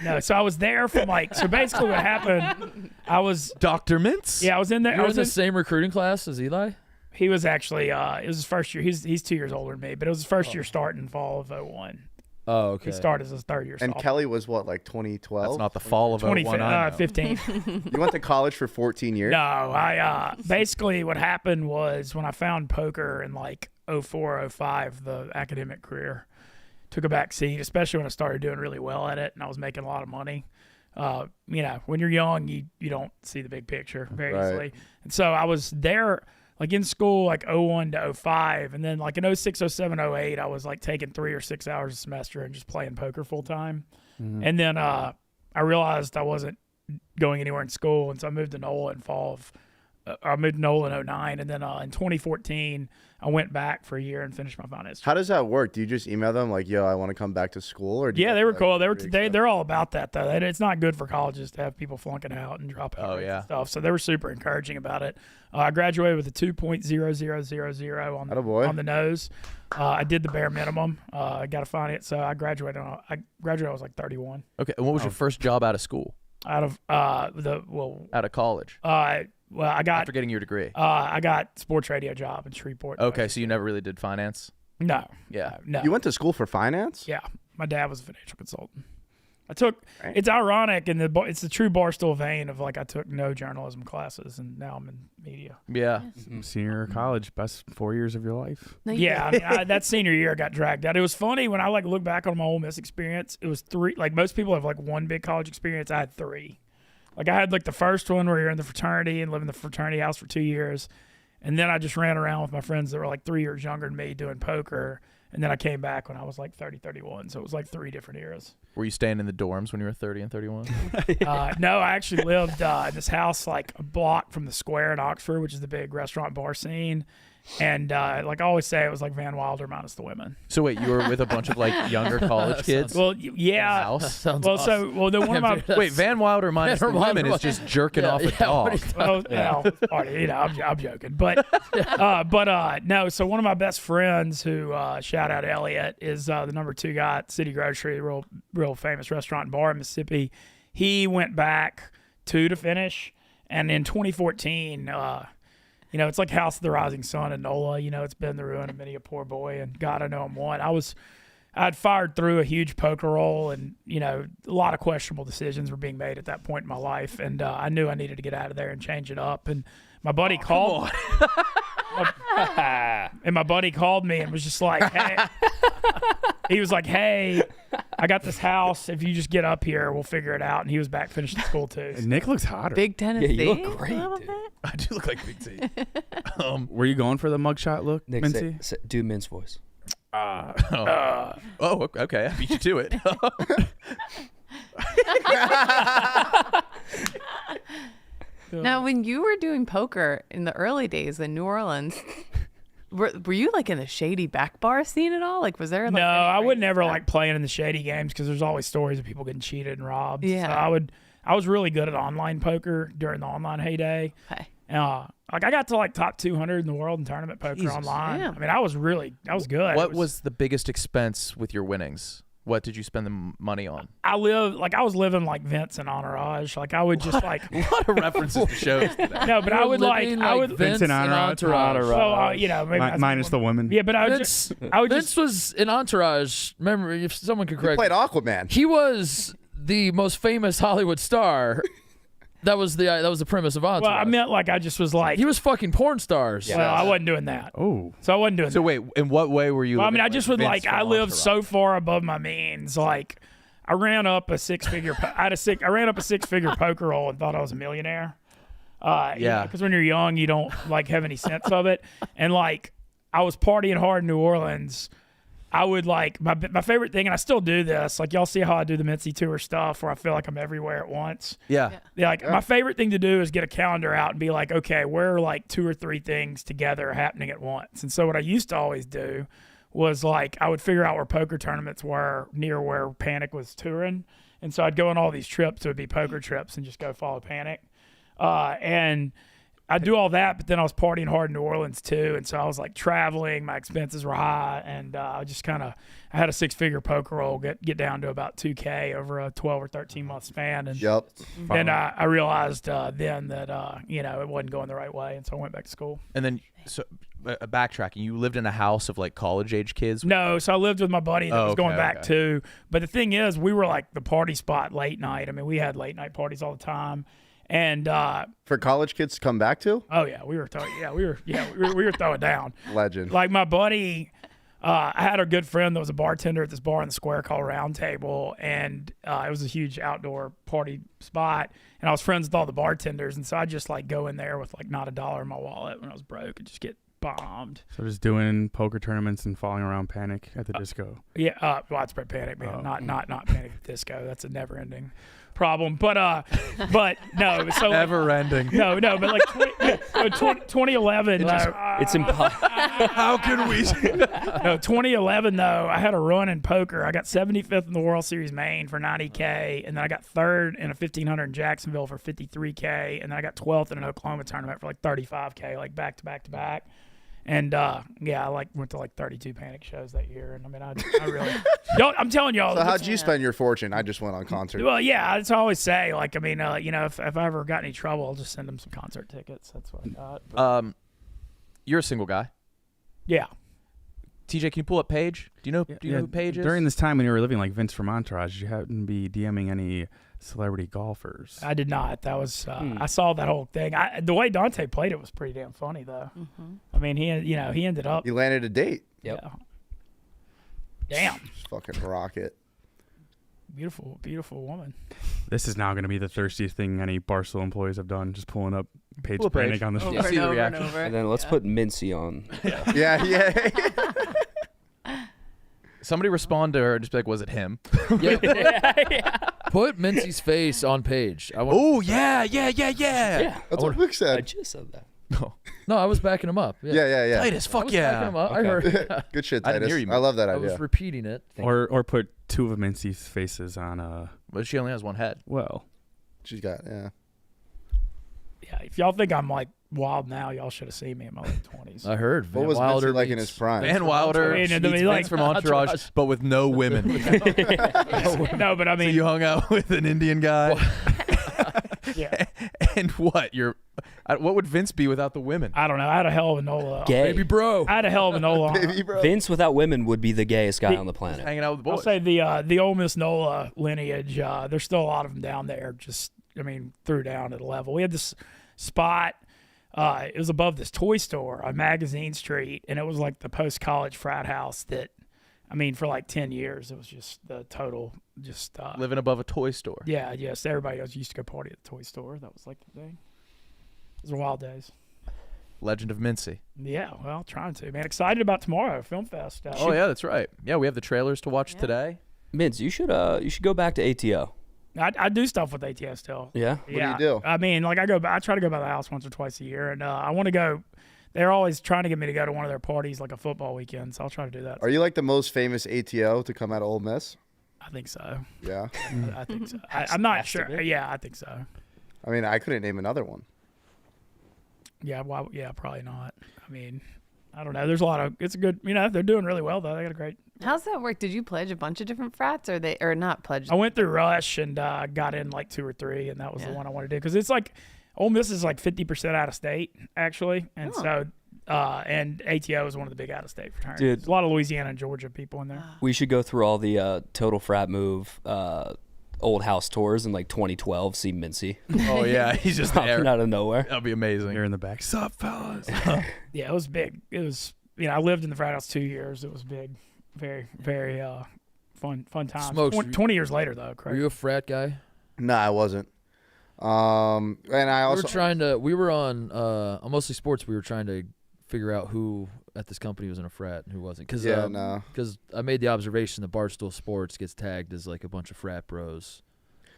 No, so I was there from so basically what happened, I was Dr. Mintz? Yeah, I was in there. You were in the same recruiting class as Eli? He was actually it was his first year. He's 2 years older than me, but it was his first year starting fall of 01. Oh, okay. He started as his third year. And sophomore. Kelly was what, like 2012? That's not the fall of 01. 15. You went to college for 14 years? No, I basically what happened was when I found poker in like 04, 05, the academic career took a back seat, especially when I started doing really well at it and I was making a lot of money. When you're young, you don't see the big picture very easily. And so I was there like in school like 01 to 05, and then like in 06, 07, 08, I was like taking 3 or 6 hours a semester and just playing poker full time. Mm-hmm. And then I realized I wasn't going anywhere in school, and so I moved to NOLA in 09, and then in 2014 I went back for a year and finished my finance. How does that work? Do you just email them like, "Yo, I want to come back to school"? Or yeah, they were cool. They're all about that though. It's not good for colleges to have people flunking out and dropping out and stuff. So they were super encouraging about it. I graduated with a 2.0000 on the nose. I did the bare minimum. I got to find it. So I graduated. I was like 31. Okay, and what was your first job out of school? Out of out of college. Well, I got after getting your degree. I got sports radio job in Shreveport. Okay, so you never really did finance? No. Yeah. No. You went to school for finance? Yeah. My dad was a financial consultant. It's ironic, and it's the true Barstool vein of like I took no journalism classes, and now I'm in media. Yeah. Senior year of college, best 4 years of your life. Yeah, I mean, that senior year I got dragged out. It was funny when I like look back on my Ole Miss experience. It was 3. Like most people have like one big college experience. I had 3. Like I had like the first one where you're in the fraternity and live in the fraternity house for 2 years, and then I just ran around with my friends that were like 3 years younger than me doing poker. And then I came back when I was like 30, 31. So it was like 3 different eras. Were you staying in the dorms when you were 30 and 31? No, I actually lived in this house like a block from the Square in Oxford, which is the big restaurant bar scene. And like I always say, it was like Van Wilder minus the women. So wait, you were with a bunch of like younger college kids? Well, yeah. House? Sounds Well, awesome. the one of my Wait, Van Wilder minus the women is just jerking off a dog. well, party, I'm joking, but no. So one of my best friends, who shout out Elliot, is the number 2 guy at City Grocery, the real famous restaurant and bar in Mississippi. He went back 2 to finish, and in 2014. It's like House of the Rising Sun and NOLA. It's been the ruin of many a poor boy, and God, I know I'm one. I'd fired through a huge poker roll, and a lot of questionable decisions were being made at that point in my life, and I knew I needed to get out of there and change it up. And my buddy called. And my buddy called me and was just like, "Hey," he was like, "Hey, I got this house. If you just get up here, we'll figure it out." And he was back finishing school too. Nick looks hotter. Big Tennessee. Yeah, you look great, dude. I do look like Big T. Were you going for the mugshot look, Nick, Mincy? do Mint's voice. Okay. I beat you to it. Now, when you were doing poker in the early days in New Orleans, were you like in the shady back bar scene at all? Like, was there? Like, no, I would never like playing in the shady games because there's always stories of people getting cheated and robbed. Yeah. So I was really good at online poker during the online heyday. Okay. Like I got to like top 200 in the world in tournament poker Jesus, online. damn. I mean, I was good. What was the biggest expense with your winnings? What did you spend the money on? I was living like Vince and Entourage. Like I would just like a lot of references to shows today. No, but I would Vince and Entourage. So maybe minus the women. Yeah, but Vince was in Entourage. Remember, if someone could correct He played Aquaman. He was the most famous Hollywood star. That was the premise of Entourage. Well, I meant like I just was like he was fucking porn stars. Well, I wasn't doing that. Oh, so I wasn't doing that. So wait, in what way were you? Well, I mean, I just would Vince like from I lived Entourage? so far above my means. Like I ran up a 6-figure. I ran up a 6-figure poker roll and thought I was a millionaire. Yeah. Because when you're young, you don't like have any sense of it. And like I was partying hard in New Orleans. I would like my favorite thing, and I still do this. Like y'all see how I do the Mincy tour stuff, where I feel like I'm everywhere at once. Yeah. My favorite thing to do is get a calendar out and be like, okay, where are like 2 or 3 things together happening at once? And so what I used to always do was like I would figure out where poker tournaments were near where Panic was touring, and so I'd go on all these trips. It would be poker trips and just go follow Panic, and I do all that, but then I was partying hard in New Orleans too, and so I was like traveling. My expenses were high, and I just I had a 6-figure poker roll get down to about $2K over a 12 or 13 month span, and then I realized then that it wasn't going the right way, and so I went back to school. And then backtracking, you lived in a house of like college age kids. No, so I lived with my buddy that was going back okay. too. But the thing is, we were like the party spot late night. I mean, we had late night parties all the time. And for college kids to come back to? Oh yeah, we were throwing down. Legend. Like my buddy, I had a good friend that was a bartender at this bar in the square called Round Table, and it was a huge outdoor party spot. And I was friends with all the bartenders, and so I just like go in there with like not $1 in my wallet when I was broke and just get bombed. So just doing poker tournaments and falling around Panic at the disco. Yeah, widespread panic, man. Not Panic at the Disco. That's a never ending problem. But no, so never ending. No, but like 2011. It's impossible. How can we? No, 2011 though, I had a run in poker. I got 75th in the World Series main for $90K, and then I got 3rd in a 1500 in Jacksonville for $53K, and then I got 12th in an Oklahoma tournament for like $35K, like back to back to back. And I like went to like 32 Panic shows that year, and I mean, I really, I'm telling y'all. So how'd you spend your fortune? I just went on concert. Well, yeah, that's what I always say. Like, I mean, if I ever got any trouble, I'll just send them some concert tickets. That's what I got. But, you're a single guy. Yeah. TJ, can you pull up Paige? Do you know who Paige is? During this time when you were living like Vince from Entourage, you hadn't to be DMing any celebrity golfers. I did not. That was I saw that whole thing. The way Dante played it was pretty damn funny, though. Mm-hmm. I mean, he ended up. He landed a date. Yep. Yeah. Damn. Fucking rocket. Beautiful, beautiful woman. This is now going to be the thirstiest thing any Barstool employees have done, just pulling up Paige Pull up Panic Paige. on the Over show. and over and over. And then let's put Mincy on. Yeah. Somebody respond to her and just be like, was it him? Put Mincy's face on Page. Oh, yeah. Yeah, that's what Vic said. I just said that. No, I was backing him up. Yeah. Titus, I fuck was yeah. backing him up. I Okay. heard. Good shit, I didn't Titus. hear you, I love that I idea. was repeating it. Or put two of Mincy's faces on But she only has one head. well. She's got, yeah. Yeah, if y'all think I'm like wild now, y'all should have seen me in my late 20s. I heard. What Van was Wilder Mincy like in meets- his prime? Van Wilder I mean, meets like, Vince from Entourage, Entourage. but with no women. No, but I So mean, you hung out with an Indian guy. yeah, And what? What would Vince be without the women? I don't know. I had a hell of a NOLA. Gay. Baby bro. I had a hell of a NOLA. Baby, bro. Vince without women would be the gayest guy on the planet. Hanging out with the I'll boys. say the Ole Miss NOLA lineage. There's still a lot of them down there. Just, I mean, threw down at a level. We had this spot. It was above this toy store on Magazine Street, and it was like the post-college frat house that, I mean, for like 10 years, it was just the total, just Living above a toy store. yeah, yes. Everybody else used to go party at the toy store. That was like the thing. Those were wild days. Legend of Mincy. Yeah, well, trying to, man. Excited about tomorrow, Filmfest. Oh yeah, that's right. Yeah, we have the trailers to watch today. Mintz, you should go back to ATO. I do stuff with ATS still. Yeah. What do you do? I mean, like I try to go by the house once or twice a year, and I want to go. They're always trying to get me to go to one of their parties, like a football weekend. So I'll try to do that. Are you like the most famous ATO to come out of Ole Miss? I think so. Yeah. I think so. I'm not sure. Yeah, I think so. I mean, I couldn't name another one. Yeah, well, yeah, probably not. I mean, I don't know. There's a lot of. It's a good. You know, they're doing really well though. They got a great. How's that work? Did you pledge a bunch of different frats, or not pledge? I went through Rush and got in like 2 or 3, and that was the one I wanted to do because it's like Ole Miss is like 50% out of state actually, and so and ATO is one of the big out of state fraternities. Dude. There's a lot of Louisiana and Georgia people in there. We should go through all the Total Frat Move old house tours in like 2012. See Mincy Oh yeah, he's just there. popping out of nowhere. That'd be amazing. You're in the back. Sup, fellas? Yeah, it was big. It was, you know, I lived in the frat house 2 years. It was big, very, very fun times. Smokes, 20 years later, though, Were Craig. you a frat guy? No, I wasn't. And I also We were on Mostly Sports. We were trying to figure out who at this company was in a frat and who wasn't. Cause, Because I made the observation that Barstool Sports gets tagged as like a bunch of frat bros.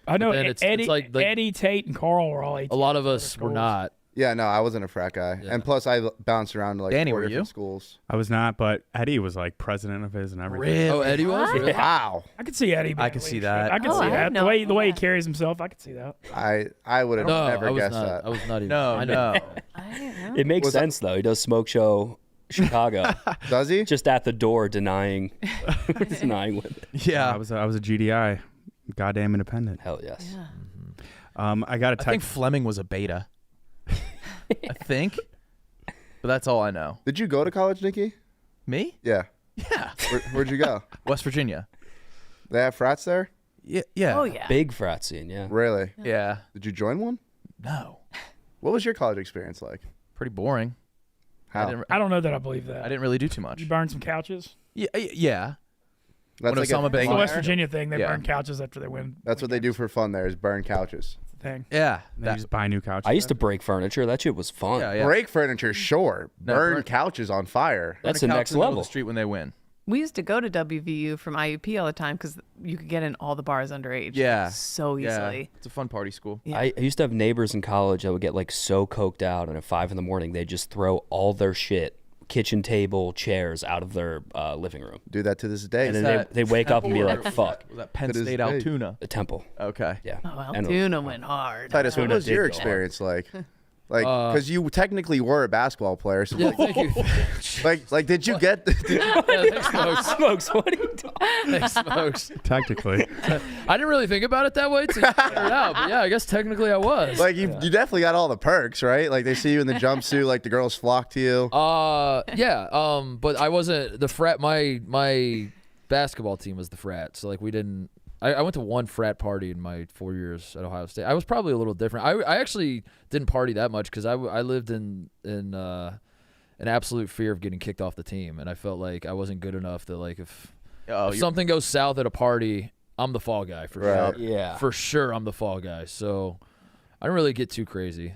I know But then it's Eddie, like Eddie, Tate, and Carl were all 18. A lot of us were not. Yeah, no, I wasn't a frat guy. Yeah. And plus, I bounced around to like Danny, 4 were different you? schools. I was not, but Eddie was like president of his and everything. Really? Oh, Eddie was? Really? Wow. I could see Eddie. I being could see leadership. that. I could Oh, see I that. had The no way he idea. carries himself, I could see that. I would have No, never I was guessed not. that. I was not even. No, I know. no. I didn't know. It makes sense though. He does Smoke Show Chicago. Does he? Just at the door denying women. Yeah. I was a GDI. Goddamn independent. Hell yes. Yeah. I got a I think text. Fleming was a beta. I think. But that's all I know. Did you go to college, Nikki? Me? Yeah. Yeah. Where'd you go? West Virginia. They have frats there? Yeah. Yeah. Oh yeah. Big frat scene, yeah. Really? Yeah. Did you join one? No. What was your college experience like? Pretty boring. How? I don't know that I believe that. I didn't really do too much. You burn some couches. Yeah. Yeah. That's When like Osama a bin It's thing a West there? Virginia thing. They Yeah. burn couches after they win. That's what they do for fun there is burn couches. Thing. Yeah. They just buy new couches. I used to break furniture. That shit was fun. Yeah. Yeah. Break furniture, sure. No, burn burn- couches on fire. That's Burn the a couch next in the middle of level. the street when they win. We used to go to WVU from IUP all the time because you could get in all the bars underage. Yeah. So Yeah. easily. It's a fun party school. Yeah. I used to have neighbors in college that would get like so coked out, and at 5 a.m. they'd just throw all their shit, kitchen table, chairs, out of their living room. Do that to this day. And then that they wake up and be like, Temple or- fuck, Was that Penn To this State day. Altoona? the temple. Okay. Yeah. Oh, well, And- Tuna went hard. Titus, what Tuna was did your go experience like? Like, because you technically were a basketball player. So Yeah, thank you. like, did you get? Yeah, thanks, Smokes. Smokes, what are you talking? Thanks, Smokes. Technically. I didn't really think about it that way till you figured it out. But yeah, I guess technically I was. Like, you definitely got all the perks, right? Like, they see you in the jumpsuit, like the girls flock to you. Yeah. But I wasn't the frat. My basketball team was the frat, so like we didn't. I went to one frat party in my 4 years at Ohio State. I was probably a little different. I actually didn't party that much because I lived in an absolute fear of getting kicked off the team, and I felt like I wasn't good enough to like if something goes south at a party, I'm the fall guy for Right. sure. Yeah. For sure, I'm the fall guy. So I didn't really get too crazy.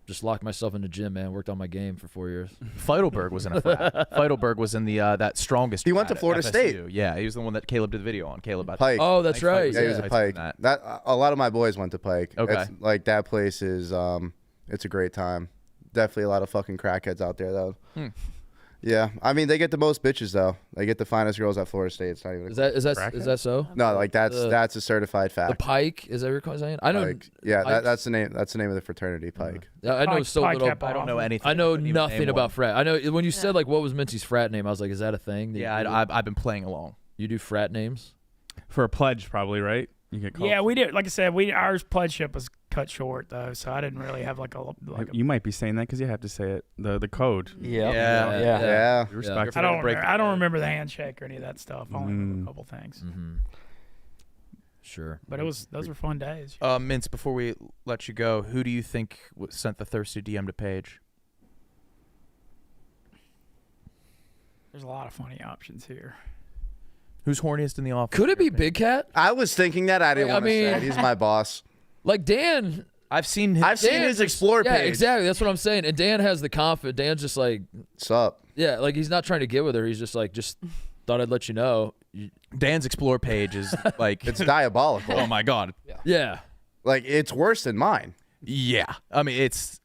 Just locked myself in the gym, man. Worked on my game for 4 years. Feidelberg was in a frat. Feidelberg was in the that strongest. He went frat to Florida at State. FSU. Yeah, he was the one that Caleb did the video on. Caleb, Pike. Oh, that's Pike right. Yeah, he was Yeah. a Pike. That. That a lot of my boys went to Pike. Okay. It's, like that place is It's a great time. Definitely a lot of fucking crackheads out there though. Yeah, I mean they get the most bitches though. They get the finest girls at Florida State. It's not even. Is that so? No, like that's a certified fact. The Pike, is that what you're saying? I know. Pike. Yeah, that's the name. That's the name of the fraternity, Pike. Yeah, I know Pike- so Pike little. Kappa. I don't know anything. I know couldn't even nothing name about one. frat. I know when you said like what was Mintzy's frat name, I was like, is that a thing? that Yeah, you do? I've been playing along. You do frat names? For a pledge, probably, right? You get called. Yeah, we did. Like I said, ours pledgeship was cut short though, so I didn't really have like a. You might be saying that because you have to say it. The code. Yeah. Respect. I don't remember the handshake or any of that stuff. I only remember a couple things. Mm-hmm. Sure. But those were fun days. Mintz, before we let you go, who do you think sent the thirsty DM to Paige? There's a lot of funny options here. Who's horniest in the office? Could it be Big Cat? I was thinking that. I didn't I want to say mean- it. He's my boss. Like Dan. I've seen him. I've seen Dan his just- explore Yeah, page. exactly. That's what I'm saying. And Dan has the confidence. Dan's just like, What's up? yeah, like he's not trying to get with her. He's just like, just thought I'd let you know. Dan's explore page is like It's diabolical. oh my god. Yeah. Like it's worse than mine. Yeah. I mean it's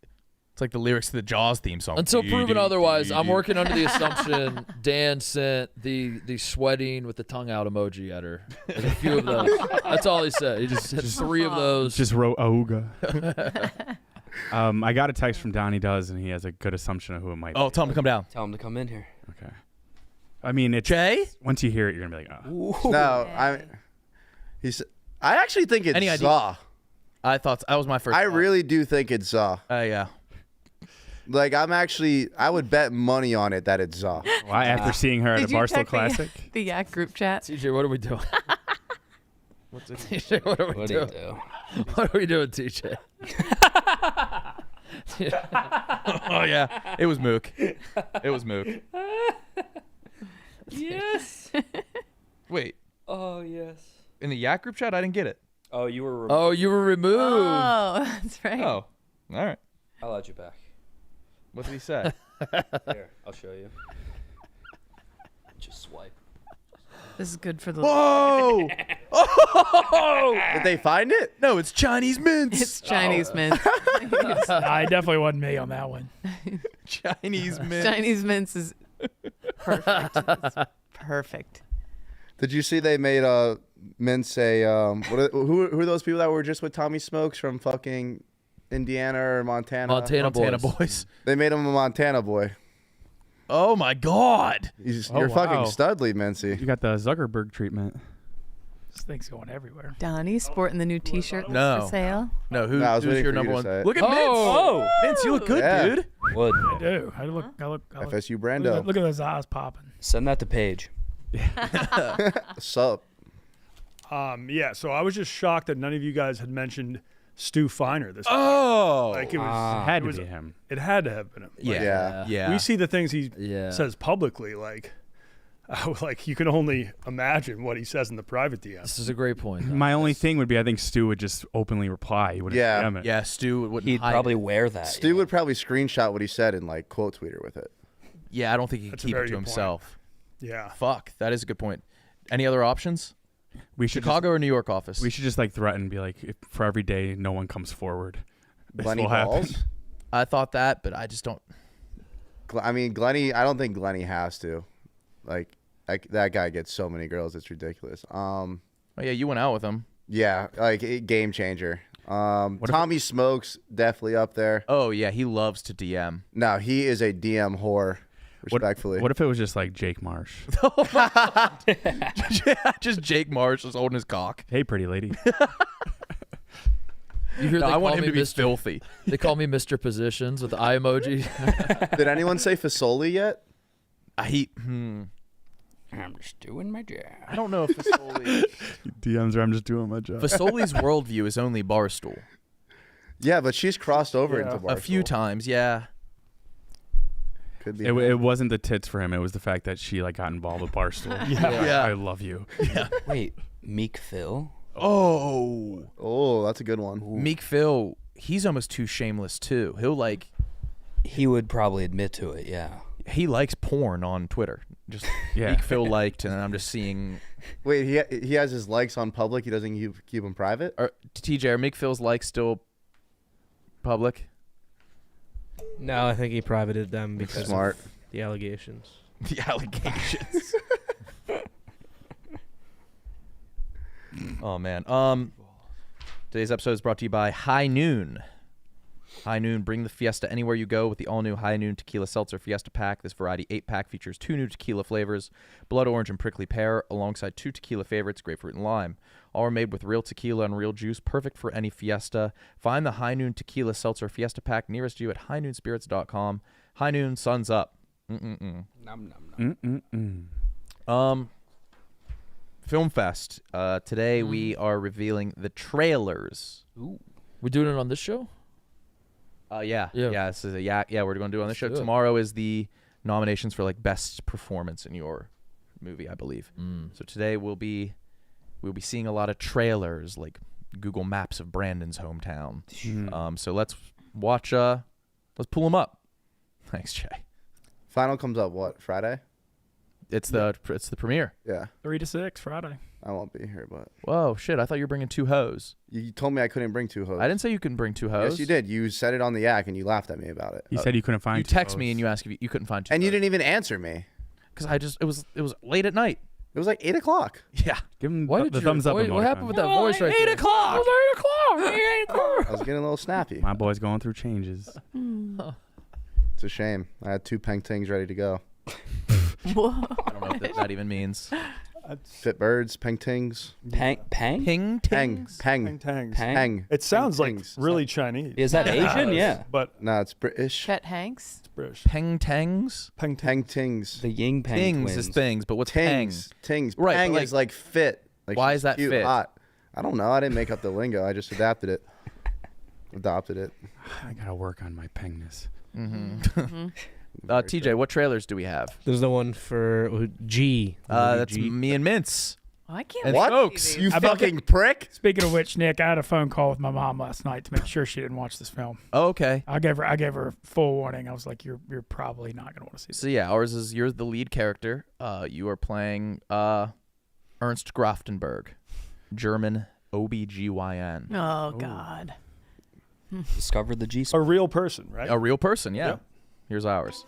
like the lyrics to the Jaws theme song. Until proven otherwise, I'm working under the assumption Dan sent the sweating with the tongue out emoji at her. There's a few of those. That's all he said. He just said 3 of those. Just wrote Auga. I got a text from Donnie Does, and he has a good assumption of who it might be. Oh, tell him to come down. Tell him to come in here. Okay. I mean, it's Jay? once you hear it, you're gonna be like, oh. No, I actually think it's Any idea? Zaw. I thought that was my first. I thought. really do think it's Zaw. Yeah. Like I would bet money on it that it's Zaw. Why after seeing her at a Did you Barstool check Classic? the Yak group chat? TJ, what are we doing? What's it? TJ, what are we What do you doing? do? What are we doing, TJ? Oh yeah, it was Mook. It was Mook. Yes. Wait, Oh yes. in the Yak group chat, I didn't get it. Oh, you were. Oh, you were removed. Oh, that's right. Oh, all right. I'll let you back. What did he say? Here, I'll show you. Just swipe. This is good for the. Whoa! Oh! Did they find it? No, it's Chinese mints. It's Chinese mints. I definitely wasn't me on that one. Chinese mints. Chinese mints is perfect. It's perfect. Did you see they made Mincy who are those people that were just with Tommy Smokes from fucking Indiana or Montana? Montana Montana boys. boys. They made him a Montana boy. Oh my God. You're wow. fucking studly, Mincy. You got the Zuckerberg treatment. This thing's going everywhere. Donnie sporting the new T-shirt that's No. for sale. No, No, I was who's waiting your for you number to one? say it. Look at Mints. Oh. Mints, you look good, Yeah. dude. Would I do. I look. FSU Look Brando. at those eyes popping. send that to Paige. Sup? Yeah, so I was just shocked that none of you guys had mentioned Stu Feiner this week. Oh. Like it was, Had it to was, be him. it had to have been him. Like, Yeah. Yeah. We see the things he Yeah. says publicly, like you can only imagine what he says in the private DMs. This is a great point. My only thing would be I think Stu would just openly reply. He wouldn't Yeah. DM it. Yeah, Stu wouldn't He'd hide probably it. wear that. Stu would probably screenshot what he said and like quote tweet her with it. Yeah, I don't think he could That's a keep it very to good point. himself. Yeah. Fuck, that is a good point. Any other options? We should Chicago or New York office? we should just like threaten, be like, if, for every day no one comes forward, this Glenny will happen. Balls? I thought that, but I just don't. I mean, Glenny. I don't think Glenny has to. Like that guy gets so many girls, it's ridiculous. Oh yeah, you went out with him. Yeah, like game changer. Tommy Smokes definitely up there. Oh yeah, he loves to DM. No, he is a DM whore. Respectfully. What if it was just like Jake Marsh? Just Jake Marsh just holding his cock. Hey, pretty lady. You hear No, they I want call him me to be Mr. filthy. They call me Mr. Positions with the eye emoji. Did anyone say Fasoli yet? I'm just doing my job. I don't know if Fasoli. DMs are I'm just doing my job. Fasoli's worldview is only Barstool. Yeah, but she's crossed over into Barstool. A few times, yeah. Could be. It wasn't the tits for him. It was the fact that she like got involved with Barstool. Yeah. I love you. Wait, Meek Phil? Oh, that's a good one. Meek Phil, he's almost too shameless too. He'll like. He would probably admit to it, yeah. He likes porn on Twitter. Just Yeah. Meek Phil liked, and I'm just seeing. Wait, he has his likes on public. He doesn't keep them private. TJ, are Meek Phil's likes still public? No, I think he privated them because Smart. of the allegations. The allegations. Oh man. Today's episode is brought to you by High Noon. High Noon, bring the fiesta anywhere you go with the all-new High Noon Tequila Seltzer Fiesta Pack. This variety 8-pack features 2 new tequila flavors, blood orange and prickly pear, alongside 2 tequila favorites, grapefruit and lime. All are made with real tequila and real juice, perfect for any fiesta. Find the High Noon Tequila Seltzer Fiesta Pack nearest you at highnoonspirits.com. High Noon, sun's up. Nom, nom, nom. Filmfest. Today we are revealing the trailers. Ooh. We doing it on this show? Yeah. This is yeah, we're going to do it on this show. Good. Tomorrow is the nominations for like best performance in your movie, I believe. So today we'll be seeing a lot of trailers, like Google Maps of Brandon's hometown. So let's watch. Let's pull them up. Thanks, Jay. Final comes up what, Friday? It's the premiere. Yeah. 3 to 6 Friday. I won't be here, but Whoa, shit! I thought you were bringing 2 hoes. you told me I couldn't bring 2 hoes. I didn't say you couldn't bring 2 hoes. Yes, you did. You said it on the yak and you laughed at me about it. He said you couldn't find. You 2 text me hoes. and you asked if you couldn't find 2. And you hoes. didn't even answer me. Because it was late at night. It was like 8 o'clock. Yeah. Give him Why did the you, thumbs up. What happened with that voice right 8 there? o'clock. It was 8 o'clock. I was getting a little snappy. My boy's going through changes. It's a shame. I had 2 peng-tings ready to go. Whoa. I don't know what that even means. Fit birds, peng-tings. Pang? Ping Peng. tings. Peng. Tangs. Pang? Peng. It sounds like Peng-tings. really Chinese. Is that Asian? Yeah. But No, it's British. Chet Hanks. it's British. Peng tangs. Peng Peng-tings. The Ying Pang Tings twins. is things, but what's peng? Tings. Tings. Right, Peng but is like fit. Like why she's is that cute, fit? Hot. I don't know. I didn't make up the lingo. I just adapted it. Adopted it. I gotta work on my pengness. TJ, what trailers do we have? There's the one for G. That's G. me and Mince. I can't And wait to folks, see You these. fucking prick. Speaking of which, Nick, I had a phone call with my mom last night to make sure she didn't watch this film. Oh, okay. I gave her full warning. I was like, "You're probably not gonna want to see this." So yeah, ours is you're the lead character. You are playing Ernst Graftenberg, German OBGYN. Oh God. Discovered the G A spot. real person, right? A real person, yeah. Yeah. Here's ours.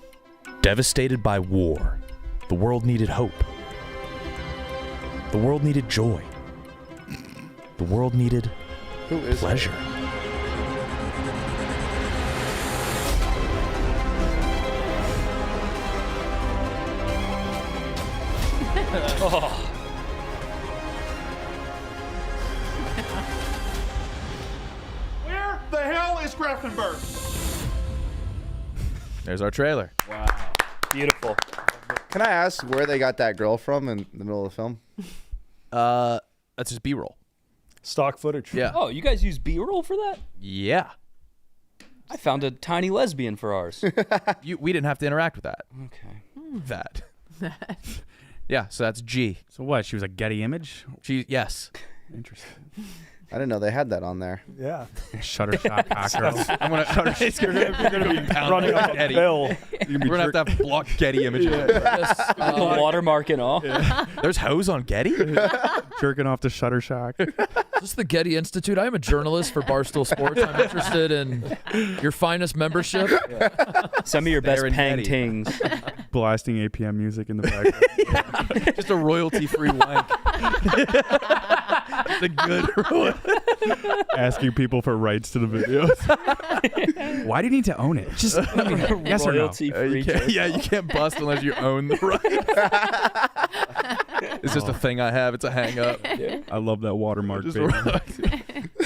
Devastated by war, the world needed hope. The world needed joy. The world needed Who is pleasure. Where the hell is Grafenberg? There's our trailer. Beautiful. Can I ask where they got that girl from in the middle of the film? That's just B-roll. Stock footage. Yeah. Oh, you guys use B-roll for that? Yeah. I found a tiny lesbian for ours. We didn't have to interact with that. Okay. That. Yeah, so that's G. So what? She was a Getty image. Yes. Interesting. I didn't know they had that on there. Yeah. Shuttershot hot girl. I'm gonna be Running up a Getty. bill. We're gonna have to block Getty images. The watermark and all. There's hoes on Getty. Jerking off to Shutterstock. Is this the Getty Institute? I am a journalist for Barstool Sports. I'm interested in your finest membership. Send me your best Baron Pang Getty. tings. Blasting APM music in the background. Just a royalty-free wank. The good. Asking people for rights to the videos. Why do you need to own it? Just let me know. Yes or no? Royalty-free. You can't bust unless you own the rights. It's just a thing I have. It's a hang-up. I love that watermark, Just baby.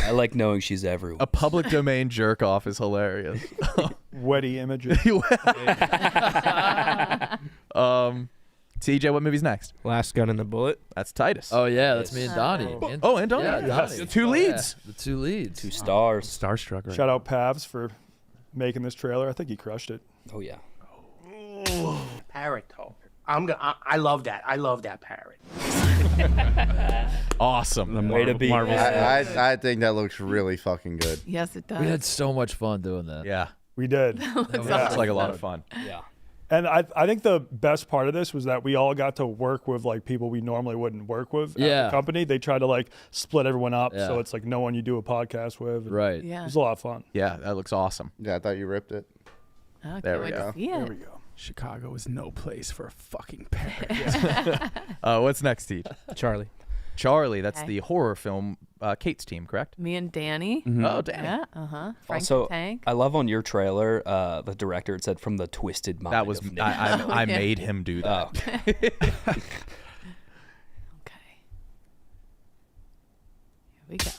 I like knowing she's everywhere. A public domain jerk-off is hilarious. Wetty images. TJ, what movie's next? Last Gun in the Bullet. That's Titus. Oh yeah, that's me and Donnie. and Donnie. Yeah, Donnie. The 2 leads. Yeah, the 2 leads. 2 stars. Starstruck, right? Shout out Pavs for making this trailer. I think he crushed it. Oh yeah. Parrot though. I love that. I love that parrot. Awesome. The Way to be. Marvel. I think that looks really fucking good. Yes, it does. We had so much fun doing that. Yeah. We did. Looks like a lot of fun. Yeah. And I think the best part of this was that we all got to work with like people we normally wouldn't work with at Yeah. the company. They tried to like split everyone up, Yeah. so it's like no one you do a podcast with. Right. It Yeah. was a lot of fun. Yeah, that looks awesome. Yeah, I thought you ripped it. Oh, There can't we wait go. to see it. There we go. Chicago is no place for a fucking parrot. What's next, Teach? Charlie, that's Okay. the horror film Kate's team, correct? Me and Danny. Oh, Danny. Yeah. Frank Also, the Tank. I love on your trailer, the director, it said from the twisted mind That was of Nick. I made him do that. Okay. Here we go.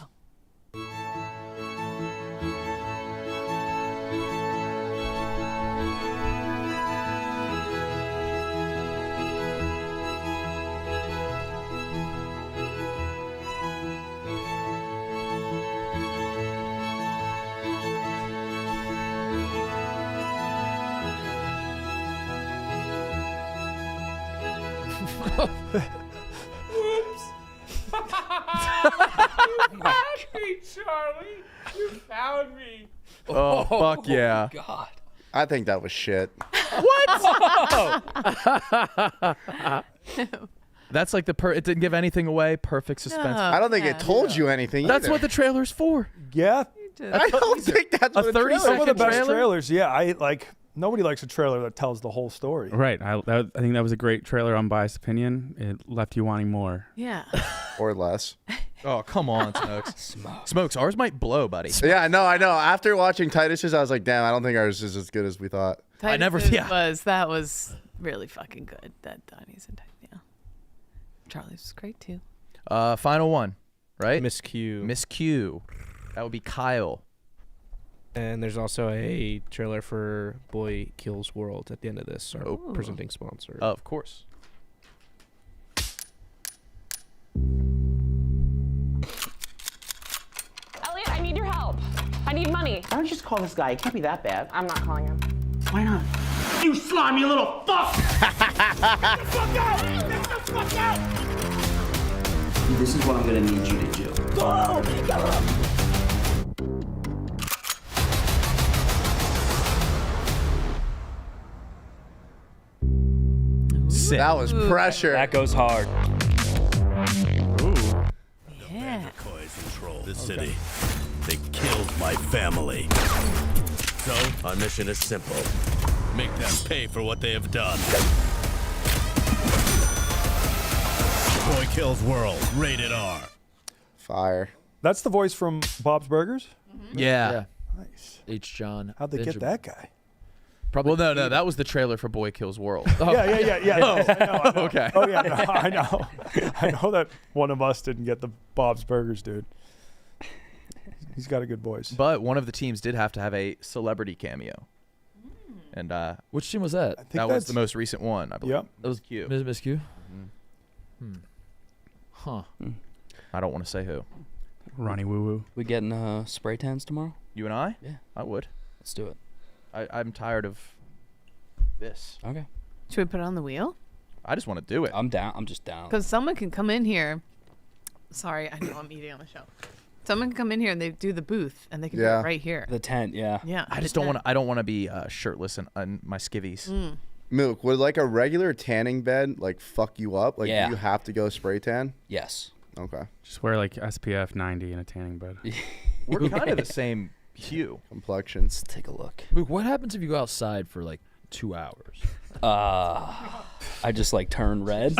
Charlie. You found me. Oh, fuck yeah. God. I think that was shit. That's like it didn't give anything away. Perfect suspense. I don't think it told you anything. That's either. what the trailer's for. Yeah. I don't think that's what a 30 trailer Some of the second best trailer? trailers. Yeah, I like. Nobody likes a trailer that tells the whole story. Right. I think that was a great trailer. Unbiased opinion. It left you wanting more. Yeah. or less. Oh, come on, Smokes. Smokes, ours might blow, buddy. Yeah, no, I know. After watching Titus's, I was like, damn, I don't think ours is as good as we thought. That was really fucking good. That Donnie's in yeah. Charlie's was great too. Final one, right? Miss Q. Miss Q. That would be Kyle. And there's also a trailer for Boy Kills World at the end of this, our presenting sponsor. Of course. Elliot, I need your help. I need money. Why don't you just call this guy? It can't be that bad. I'm not calling him. Why not? You slimy little fuck! Get the fuck out! Get the fuck out! This is what I'm gonna need you to do. Oh my god! Sick. That was pressure. That goes hard. Yeah. Control the city. They killed my family. So, our mission is simple. Make them pay for what they have done. Boy Kills World, rated R. Fire. That's the voice from Bob's Burgers? Yeah. Nice. H. John. How'd they get Benjamin. that guy? Well, no, that was the trailer for Boy Kills World. Yeah. I know. Okay. Oh, yeah, no, I know. I know that one of us didn't get the Bob's Burgers, dude. He's got a good voice. But one of the teams did have to have a celebrity cameo. And Which team was that? that was the most recent one, I believe. Yep. That was Q. Miss Q? Huh. I don't want to say who. Ronnie Woo Woo. We getting spray tans tomorrow? You and I? Yeah. I would. Let's do it. I'm tired of this. Okay. Should we put it on the wheel? I just want to do it. I'm down. I'm just down. Because someone can come in here. Sorry, I know I'm eating on the show. Someone can come in here and they do the booth and they can do it right here. The tent, yeah. Yeah. I just don't want to. I don't want to be shirtless and my skivvies. Milk, would like a regular tanning bed like fuck you up? Like Yeah. do you have to go spray tan? Yes. Okay. Just wear like SPF 90 in a tanning bed. We're kind of the same hue. Complexion. Let's take a look. Luke, what happens if you go outside for like 2 hours? I just like turn red,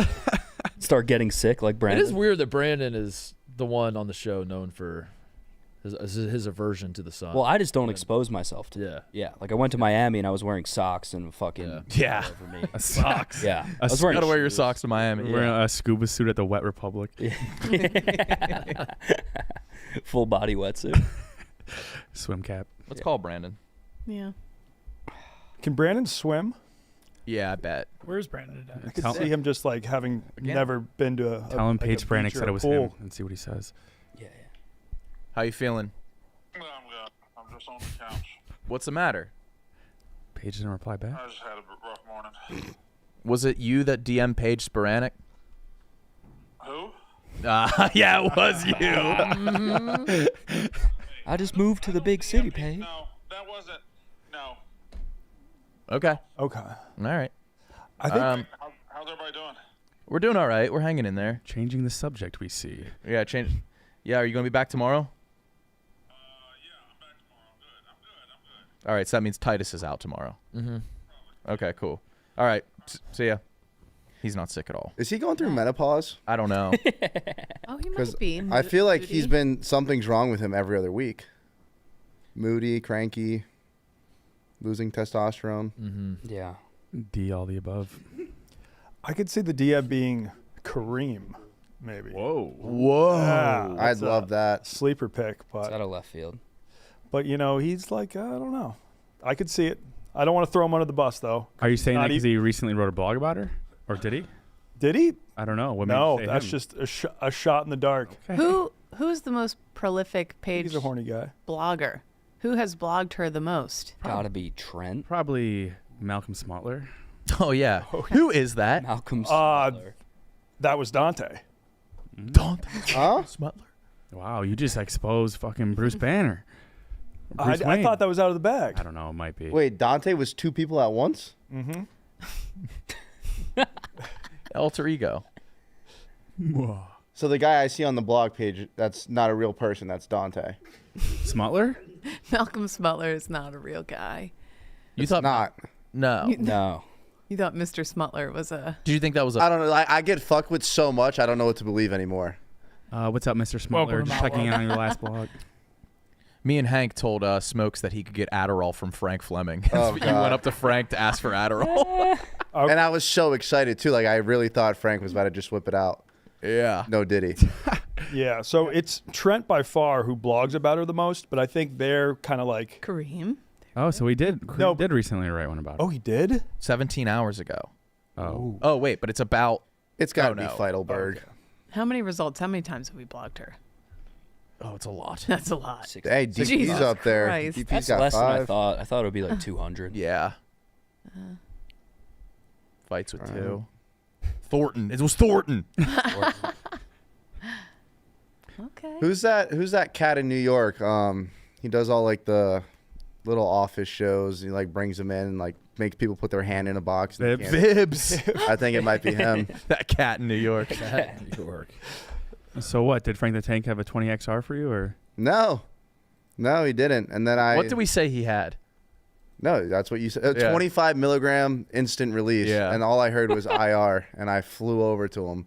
start getting sick like Brandon. It is weird that Brandon is the one on the show known for his aversion to the sun. Well, I just don't expose myself to it. Yeah. Like I went to Miami and I was wearing socks and fucking Yeah. all over me. Socks. Yeah. I I was wearing Gotta wear your shoes. socks to Miami. Wearing a scuba suit at the Wet Republic. Full body wetsuit. Swim cap. Let's call Brandon. Yeah. Can Brandon swim? Yeah, I bet. Where's Brandon I today? could see him just like having never been to a Tell him like Paige a Brannick beach or said a it was pool. him and see what he says. How you feeling? I'm good. I'm just on the couch. What's the matter? Paige didn't reply back. I just had a rough morning. Was it you that DM Paige Sporanic? Who? Yeah, it was you. I just moved to the big city, Paige. No, that wasn't. No. Okay. Okay. All right. I think How's everybody doing? We're doing all right. We're hanging in there. Changing the subject, we see. Yeah, change. Yeah, are you gonna be back tomorrow? All right, so that means Titus is out tomorrow. Mm-hmm. Okay, cool. All right, see ya. He's not sick at all. Is he going through menopause? I don't know. Oh, he might be. I feel like he's been something's wrong with him every other week. Moody, cranky, losing testosterone. Mm-hmm. Yeah. D, all the above. I could see the DM being Kareem, maybe. Whoa. Whoa. I'd love that. Sleeper pick, but It's out of left field. But he's like, I don't know. I could see it. I don't want to throw him under the bus, though. Are you saying Not that because he recently wrote a blog about her? Or did he? Did he? I don't know. What made No, you say that's him? just a shot in the dark. Who's the most prolific page? He's a horny guy. Blogger. Who has blogged her the most? Gotta be Trent. Probably Malcolm Smotler. Oh, yeah. Who is that? Malcolm That was Dante. Dante. Huh? Smotler. Wow, you just exposed fucking Bruce Banner. I thought that was out of the bag. I don't know. It might be. Wait, Dante was 2 people at once? Mm-hmm. Alter ego. So the guy I see on the blog page, that's not a real person. That's Dante. Smotler? Malcolm Smutler is not a real guy. You thought not? No. No. You thought Mr. Smutler was a... Did you think that was I don't know. I get fucked with so much. I don't know what to believe anymore. What's up, Mr. Welcome Smotler? to Just my checking in world. on your last blog. Me and Hank told Smokes that he could get Adderall from Frank Fleming. Oh, You God. went up to Frank to ask for Adderall. And I was so excited, too. Like, I really thought Frank was about to just whip it out. Yeah. No diddy. Yeah, so it's Trent by far who blogs about her the most, but I think they're kind of like... Kareem? Oh, so he did. No, He did recently write one about it. Oh, he did? 17 hours ago. Oh. Oh, wait, but it's about... It's got to Oh, be no. Feidelberg. How many results? How many times have we blogged her? Oh, it's a lot. That's a lot. Hey, DP's Jesus up there. Christ. DP's That's got less 5. than I thought. I thought it would be like 200. Yeah. Fights with 2. Thornton. It was Thornton. Okay. Who's that cat in New York? He does all like the little office shows. He like brings them in and like makes people put their hand in a box. and they can't- Vibs. I think it might be him. That cat in New York. New York. So what? Did Frank the Tank have a 20XR for you, or? No, he didn't. And then What did we say he had? No, that's what you said. Yeah. 25 milligram instant release. Yeah. And all I heard was IR, and I flew over to him,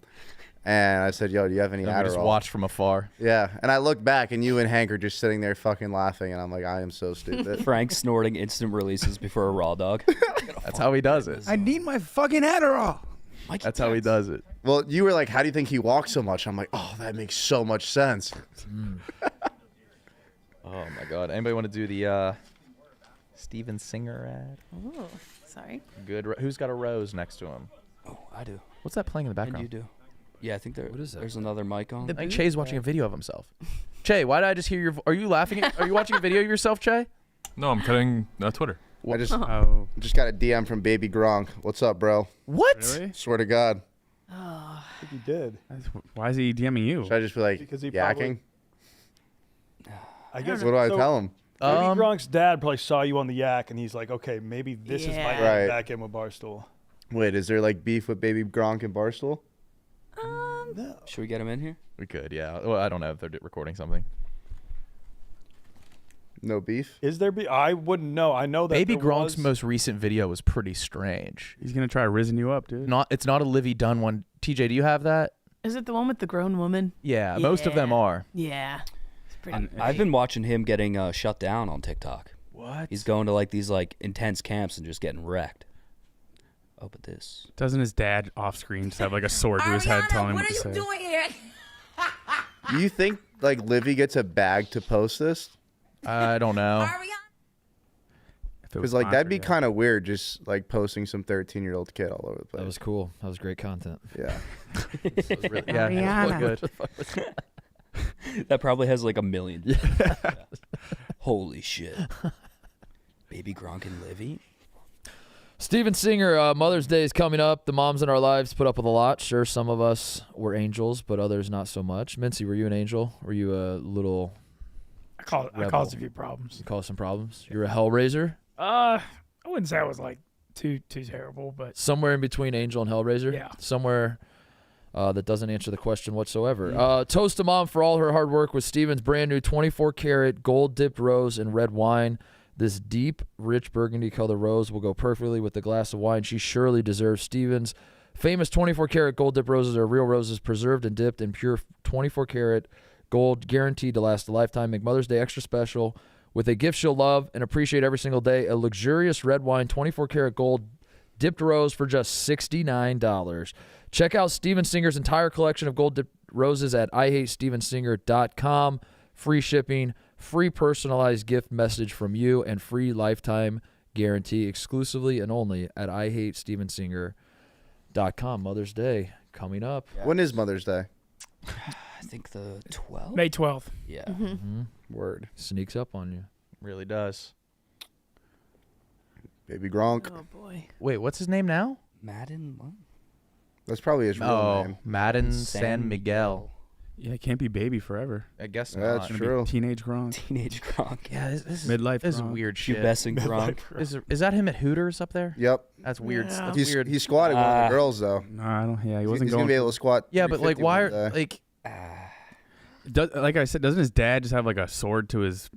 and I said, "Yo, do you have any And we Adderall?" just watched from afar. Yeah, and I looked back, and you and Hank are just sitting there fucking laughing, and I'm like, I am so stupid. Frank snorting instant releases before a raw dog. That's how he does it. I need my fucking Adderall. That's how he does it. Well, you were like, "How do you think he walks so much?" I'm like, "Oh, that makes so much sense." Oh my God! Anybody want to do the Steven Singer ad? Oh, sorry. Good. Who's got a rose next to him? Oh, I do. What's that playing in the And background? you do. Yeah, I think What is that? there's another mic on. The I think boot? Che's watching a video of himself. Che, why did I just hear your? Are you laughing? Are you watching a video of yourself, Che? No, I'm cutting Twitter. I just Oh. just got a DM from Baby Gronk. What's up, bro? What? Really? Swear to God. I think he did. Why is he DMing you? Should I just be like Because he yakking? I guess. What do I so tell him? Baby Gronk's dad probably saw you on the yak, and he's like, "Okay, maybe this is my Yeah. way Right. back in with Barstool." Wait, is there like beef with Baby Gronk and Barstool? Should we get him in here? We could, yeah. Well, I don't know if they're recording something. No beef? Is there beef? I wouldn't know. I know that Baby there Gronk's was. most recent video was pretty strange. He's gonna try risen you up, dude. It's not a Livy Dunn one. TJ, do you have that? Is it the one with the grown woman? Yeah, most of them Yeah. are. Yeah. It's pretty I've been watching him getting shut down on TikTok. What? He's going to like these like intense camps and just getting wrecked. Oh, but this. Doesn't his dad off screen just have like a sword to his head telling him what to say? here? Do you think like Livy gets a bag to post this? I don't know. If it was Because like that'd be sponsored, yeah. kind of weird, just like posting some 13-year-old kid all over the place. That was cool. That was great content. Yeah. That was really, Yeah, it looked good. That probably has like 1 million. Holy shit. Baby Gronk and Livy? Steven Singer, Mother's Day is coming up. The moms in our lives put up with a lot. Sure, some of us were angels, but others not so much. Mincy, were you an angel? Were you a little I caused a few problems. You caused some problems? You're a hellraiser? I wouldn't say I was like too terrible, but Somewhere in between angel and hellraiser? Yeah. Somewhere that doesn't answer the question whatsoever. Toast to mom for all her hard work with Steven's brand new 24-karat gold-dipped rose and red wine. This deep, rich burgundy color rose will go perfectly with a glass of wine. She surely deserves Steven's famous 24-karat gold dip roses are real roses preserved and dipped in pure 24-karat gold, guaranteed to last a lifetime. Make Mother's Day extra special with a gift she'll love and appreciate every single day. A luxurious red wine 24-karat gold dipped rose for just $69. Check out Steven Singer's entire collection of gold dipped roses at IHateStevenSinger.com. Free shipping, free personalized gift message from you, and free lifetime guarantee exclusively and only at IHateStevenSinger.com. Mother's Day coming up. When is Mother's Day? I think the 12th. May 12th. Yeah. Word. Sneaks up on you. Really does. Baby Gronk. Oh boy. Wait, what's his name now? Madden. What? That's probably his real name. Madden San Miguel. Yeah, it can't be baby forever. I guess Yeah, not. that's Gonna be true. Teenage Gronk. Teenage Gronk. Yeah, this is Midlife This is Gronk. weird shit. Pubescent Gronk. Is that him at Hooters up there? Yep. That's weird. Yeah. That's He's, weird. he squatted one of the girls though. No, I don't. Yeah, he wasn't He's going. gonna be able to squat. Yeah, but like, 350 why one are day. like? Like I said, doesn't his dad just have like a sword to his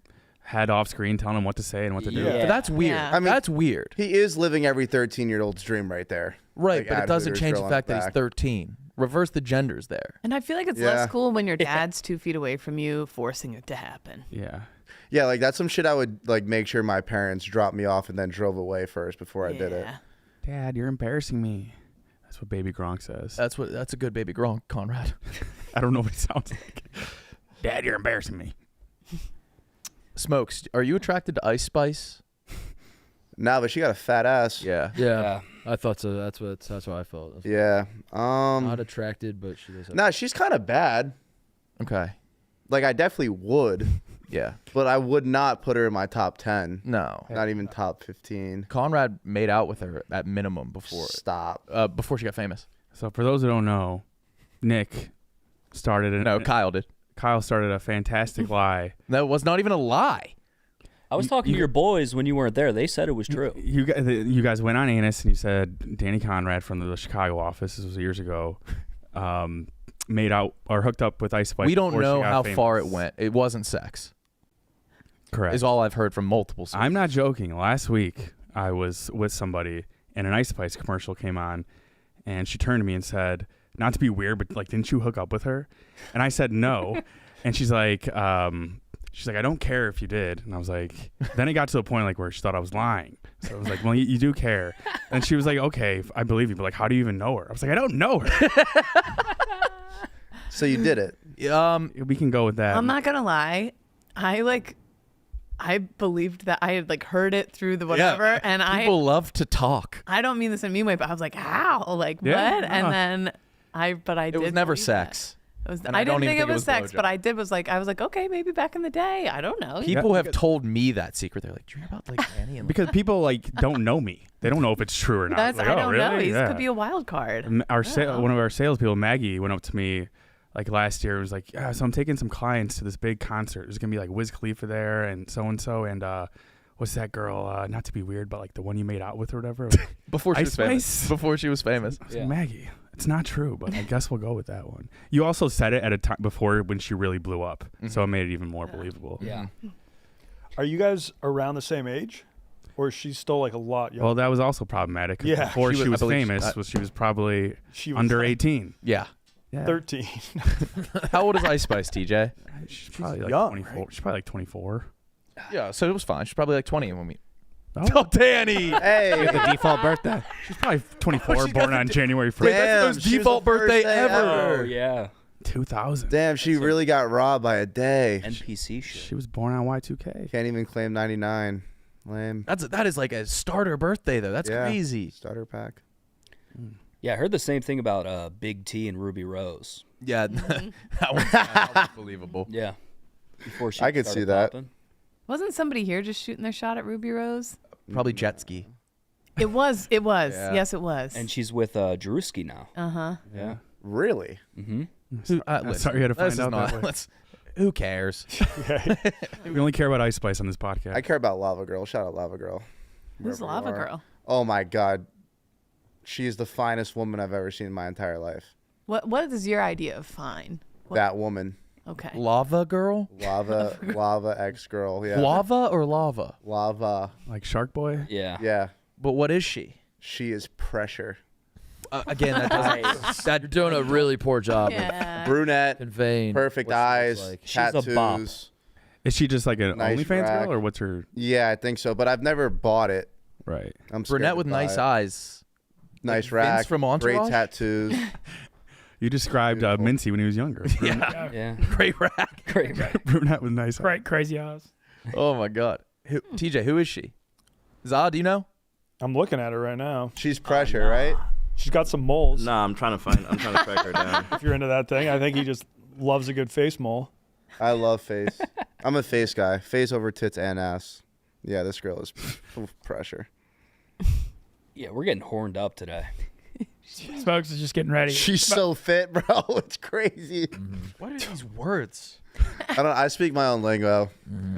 head off screen, telling him what to say and what to do? Yeah. But that's weird. Yeah. I mean, That's weird. He is living every 13-year-old's dream right there. Right, Like, but it at doesn't Hooters, change girl the on fact his that he's back. 13. Reverse the genders there. And I feel like it's Yeah. less cool when your dad's 2 feet away from you, forcing it to happen. Yeah. Yeah, like that's some shit I would like make sure my parents dropped me off and then drove away first before I did it. Yeah. Dad, you're embarrassing me. That's what Baby Gronk says. That's a good baby Gronk, Conrad. I don't know what he sounds like. Dad, you're embarrassing me. Smokes, are you attracted to Ice Spice? Nah, but she got a fat ass. Yeah. Yeah, I thought so. That's what I felt. Yeah. Not attracted, but she does. Have Nah, she's kind of bad. Okay. Like I definitely would, Yeah. but I would not put her in my top 10. No. Not even top 15. Conrad made out with her at minimum before she got famous. So for those who don't know, Nick started. No, Kyle did. Kyle started a fantastic lie. That was not even a lie. I was talking to your boys when you weren't there. They said it was true. You guys went on Annis and you said Danny Conrad from the Chicago office, this was years ago, made out or hooked up with Ice Spice. We don't before she know got how famous. far it went. It wasn't sex. Correct. Is all I've heard from multiple sources. I'm not joking. Last week I was with somebody and an Ice Spice commercial came on and she turned to me and said, not to be weird, but like, didn't you hook up with her? And I said no. And she's like, I don't care if you did. And I was like, then it got to the point like where she thought I was lying. So I was like, well, you do care. And she was like, okay, I believe you, but like, how do you even know her? I was like, I don't know her. So you did it. We can go with that. I'm not gonna lie. I believed that I had like heard it through the whatever, and people love to talk. I don't mean this in a mean way, but I was like, how? Like Yeah, what? no. And then I It did. was never believe sex. It was, And I don't didn't even think it was sex, blowjob. but I was like, okay, maybe back in the day. I don't know. People have told me that secret. They're like, do you hear about like Danny and because people like don't know me. They don't know if it's true or not. That's Like, I oh, don't really? know. He Yeah. could be a wild card. One of our salespeople, Maggie, went up to me like last year. And was like, yeah, so I'm taking some clients to this big concert. There's gonna be like Wiz Khalifa there and so and what's that girl? Not to be weird, but like the one you made out with or whatever. before she Ice was famous. Spice? Before she was famous. I was like, Maggie, it's not true, but I guess we'll go with that one. You also said it at a time before when she really blew up, so it made it even more believable. Yeah. Are you guys around the same age, or is she still like a lot younger? Well, that was also problematic. 'Cause Yeah. before she was I believe famous, she was probably She was under like 18. Yeah. 13. How old is Ice Spice, TJ? She's probably like young, 24. right? She's probably like 24. Yeah, so it was fine. She's probably like 20 when we. Oh, Danny! Hey, The default birthday. She's probably 24, born on January 1st. Wait, that's the most she was default the first birthday day ever. Oh, yeah. 2000. Damn, she really got robbed by a day. NPC shit. She was born on Y2K. Can't even claim 99. Lame. That is like a starter birthday though. That's Yeah. crazy. Starter pack. Yeah, I heard the same thing about Big T and Ruby Rose. Yeah, that was believable. Yeah. Before she I could started see that. popping. Wasn't somebody here just shooting their shot at Ruby Rose? Probably jet ski. It was. It was. Yeah. Yes, it was. And she's with Drewski now. Yeah. Really? Mm-hmm. Listen, sorry you had to this find is out that way. who cares? We only care about Ice Spice on this podcast. I care about Lava Girl. Shout out Lava Girl. Who's Wherever you Lava are. Girl? Oh my God. She is the finest woman I've ever seen in my entire life. What is your idea of fine? What? That woman. Okay. Lava girl? Lava ex girl. Yeah. Lava or lava? Lava. Like Shark Boy? Yeah. Yeah. But what is she? She is pressure. Again, that doesn't. You're doing a really poor job Yeah. Brunette. conveying. Perfect what she eyes. looks like. She's a Tattoos. bop. Is she just like an Nice OnlyFans rack. girl, or what's her? Yeah, I think so. But I've never bought it. Right. I'm scared Brunette to with buy nice it. eyes. Nice Vince rack. from Great Entourage? tattoos. You described Mincy when he was younger. Yeah. Yeah. Great rack. Great rack. Brunette with nice. Great, crazy eyes. Oh my God. TJ, who is she? Za, do you know? I'm looking at her right now. She's pressure, right? She's got some moles. Nah, I'm trying to track her down. If you're into that thing, I think he just loves a good face mole. I love face. I'm a face guy. Face over tits and ass. Yeah, this girl is pressure. Yeah, we're getting horned up today. Smokes is just getting ready. She's so fit, bro. It's crazy. What are these words? I speak my own lingo.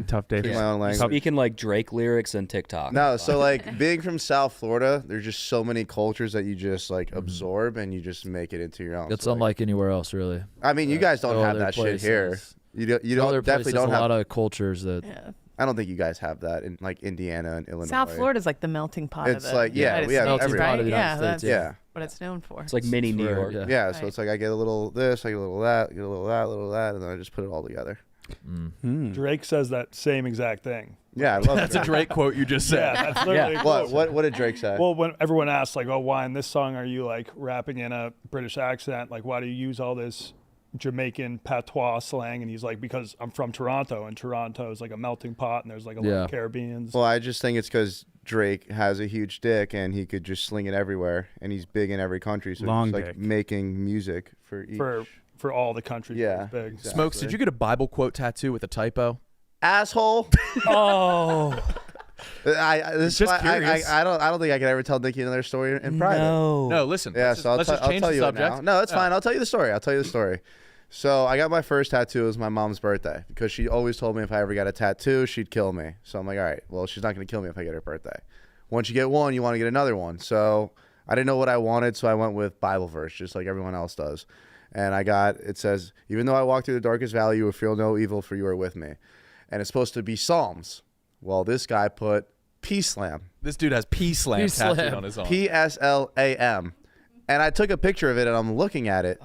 Tough day. Speak my own language. Speaking like Drake lyrics and TikTok. No, so like being from South Florida, there's just so many cultures that you just like absorb and you just make it into your own. It's So, like, unlike anywhere else, really. I mean, you guys don't No have other that shit here. places. You don't Other definitely places, don't a have. lot of cultures that. Yeah. I don't think you guys have that in like Indiana and Illinois. South Florida's like the melting pot of It's the like, yeah, United we have States, everything. right? Pot of the United Yeah, States, that's yeah. what it's known for. It's like mini New York. Yeah. Yeah, so Right. it's like I get a little this, I get a little that, get a little that, little that, and then I just put it all together. Drake says that same exact thing. Yeah, I love That's a Drake. Drake quote you just said. Yeah, that's literally a quote. What did Drake say? Well, when everyone asks, like, oh, why in this song are you like rapping in a British accent? Like, why do you use all this Jamaican patois slang? And he's like, because I'm from Toronto, and Toronto is like a melting pot, and there's like a lot Yeah. of Caribbeans. Well, I just think it's because Drake has a huge dick and he could just sling it everywhere, and he's big in every country. So Long he's like dick. making music for each. For all the countries. Yeah, it's big. exactly. Smokes, did you get a Bible quote tattoo with a typo? Asshole. Oh. This Just I curious. don't think I can ever tell Nikki another story in private. No, listen. Yeah, let's so just, let's just I'll change tell the you it subject. now. No, it's fine. I'll tell you the story. So I got my first tattoo. It was my mom's birthday because she always told me if I ever got a tattoo, she'd kill me. So I'm like, all right, well, she's not going to kill me if I get her birthday. Once you get one, you want to get another one. So I didn't know what I wanted, so I went with Bible verse, just like everyone else does. And it says, even though I walk through the darkest valley, you will feel no evil, for you are with me. And it's supposed to be Psalms. Well, this guy put P-Slam. This dude has P-Slam tattooed on his arm. P-S-L-A-M. And I took a picture of it, and I'm looking at it.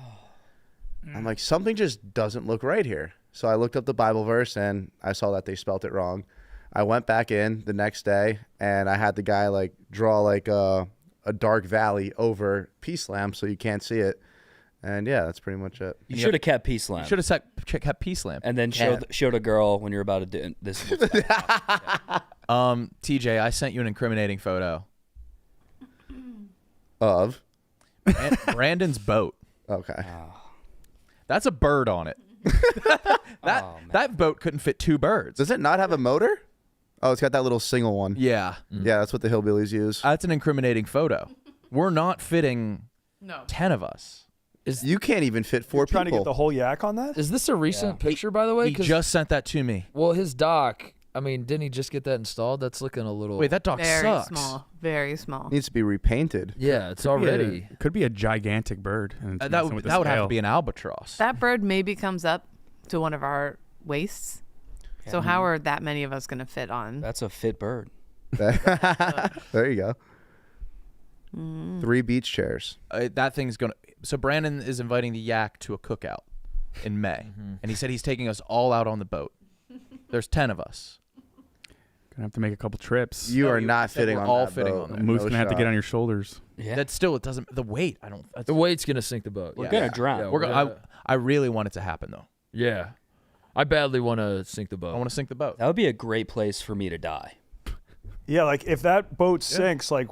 I'm like, something just doesn't look right here. So I looked up the Bible verse, and I saw that they spelt it wrong. I went back in the next day, and I had the guy like draw like a dark valley over P-Slam so you can't see it. And yeah, that's pretty much it. You should have kept P-Slam. You should have kept P-Slam. And then showed a girl when you're about to do this. TJ, I sent you an incriminating photo of Brandon's boat. Okay. That's a bird on it. That boat couldn't fit two birds. Does it not have a motor? Oh, it's got that little single one. Yeah. Yeah, that's what the hillbillies use. That's an incriminating photo. We're not fitting 10 of us. You can't even fit 4 people. Trying to get the whole yak on that? Is this a recent picture, by the way? He 'Cause- just sent that to me. Well, his dock. I mean, didn't he just get that installed? That's looking a little. Wait, that dock Very sucks. small. Very small. Needs to be repainted. Yeah, it's already. Could be a gigantic bird. And it's That messing would, with that the would have to scale. be an albatross. That bird maybe comes up to one of our waists. So how are that many of us going to fit on? That's a fit bird. There you go. 3 beach chairs. That thing's going to... So Brandon is inviting the yak to a cookout in May. And he said he's taking us all out on the boat. There's 10 of us. Gonna have to make a couple trips. You are not said fitting we're on all that fitting boat. on there. Moose No gonna have to shot. get on your shoulders. Yeah. That still, it doesn't... The weight, I don't... The weight's gonna sink the boat. We're gonna drown. Yeah, We're gonna, I really want it to happen, though. Yeah, I badly want to sink the boat. I want to sink the boat. That would be a great place for me to die. Yeah, like if that boat sinks, like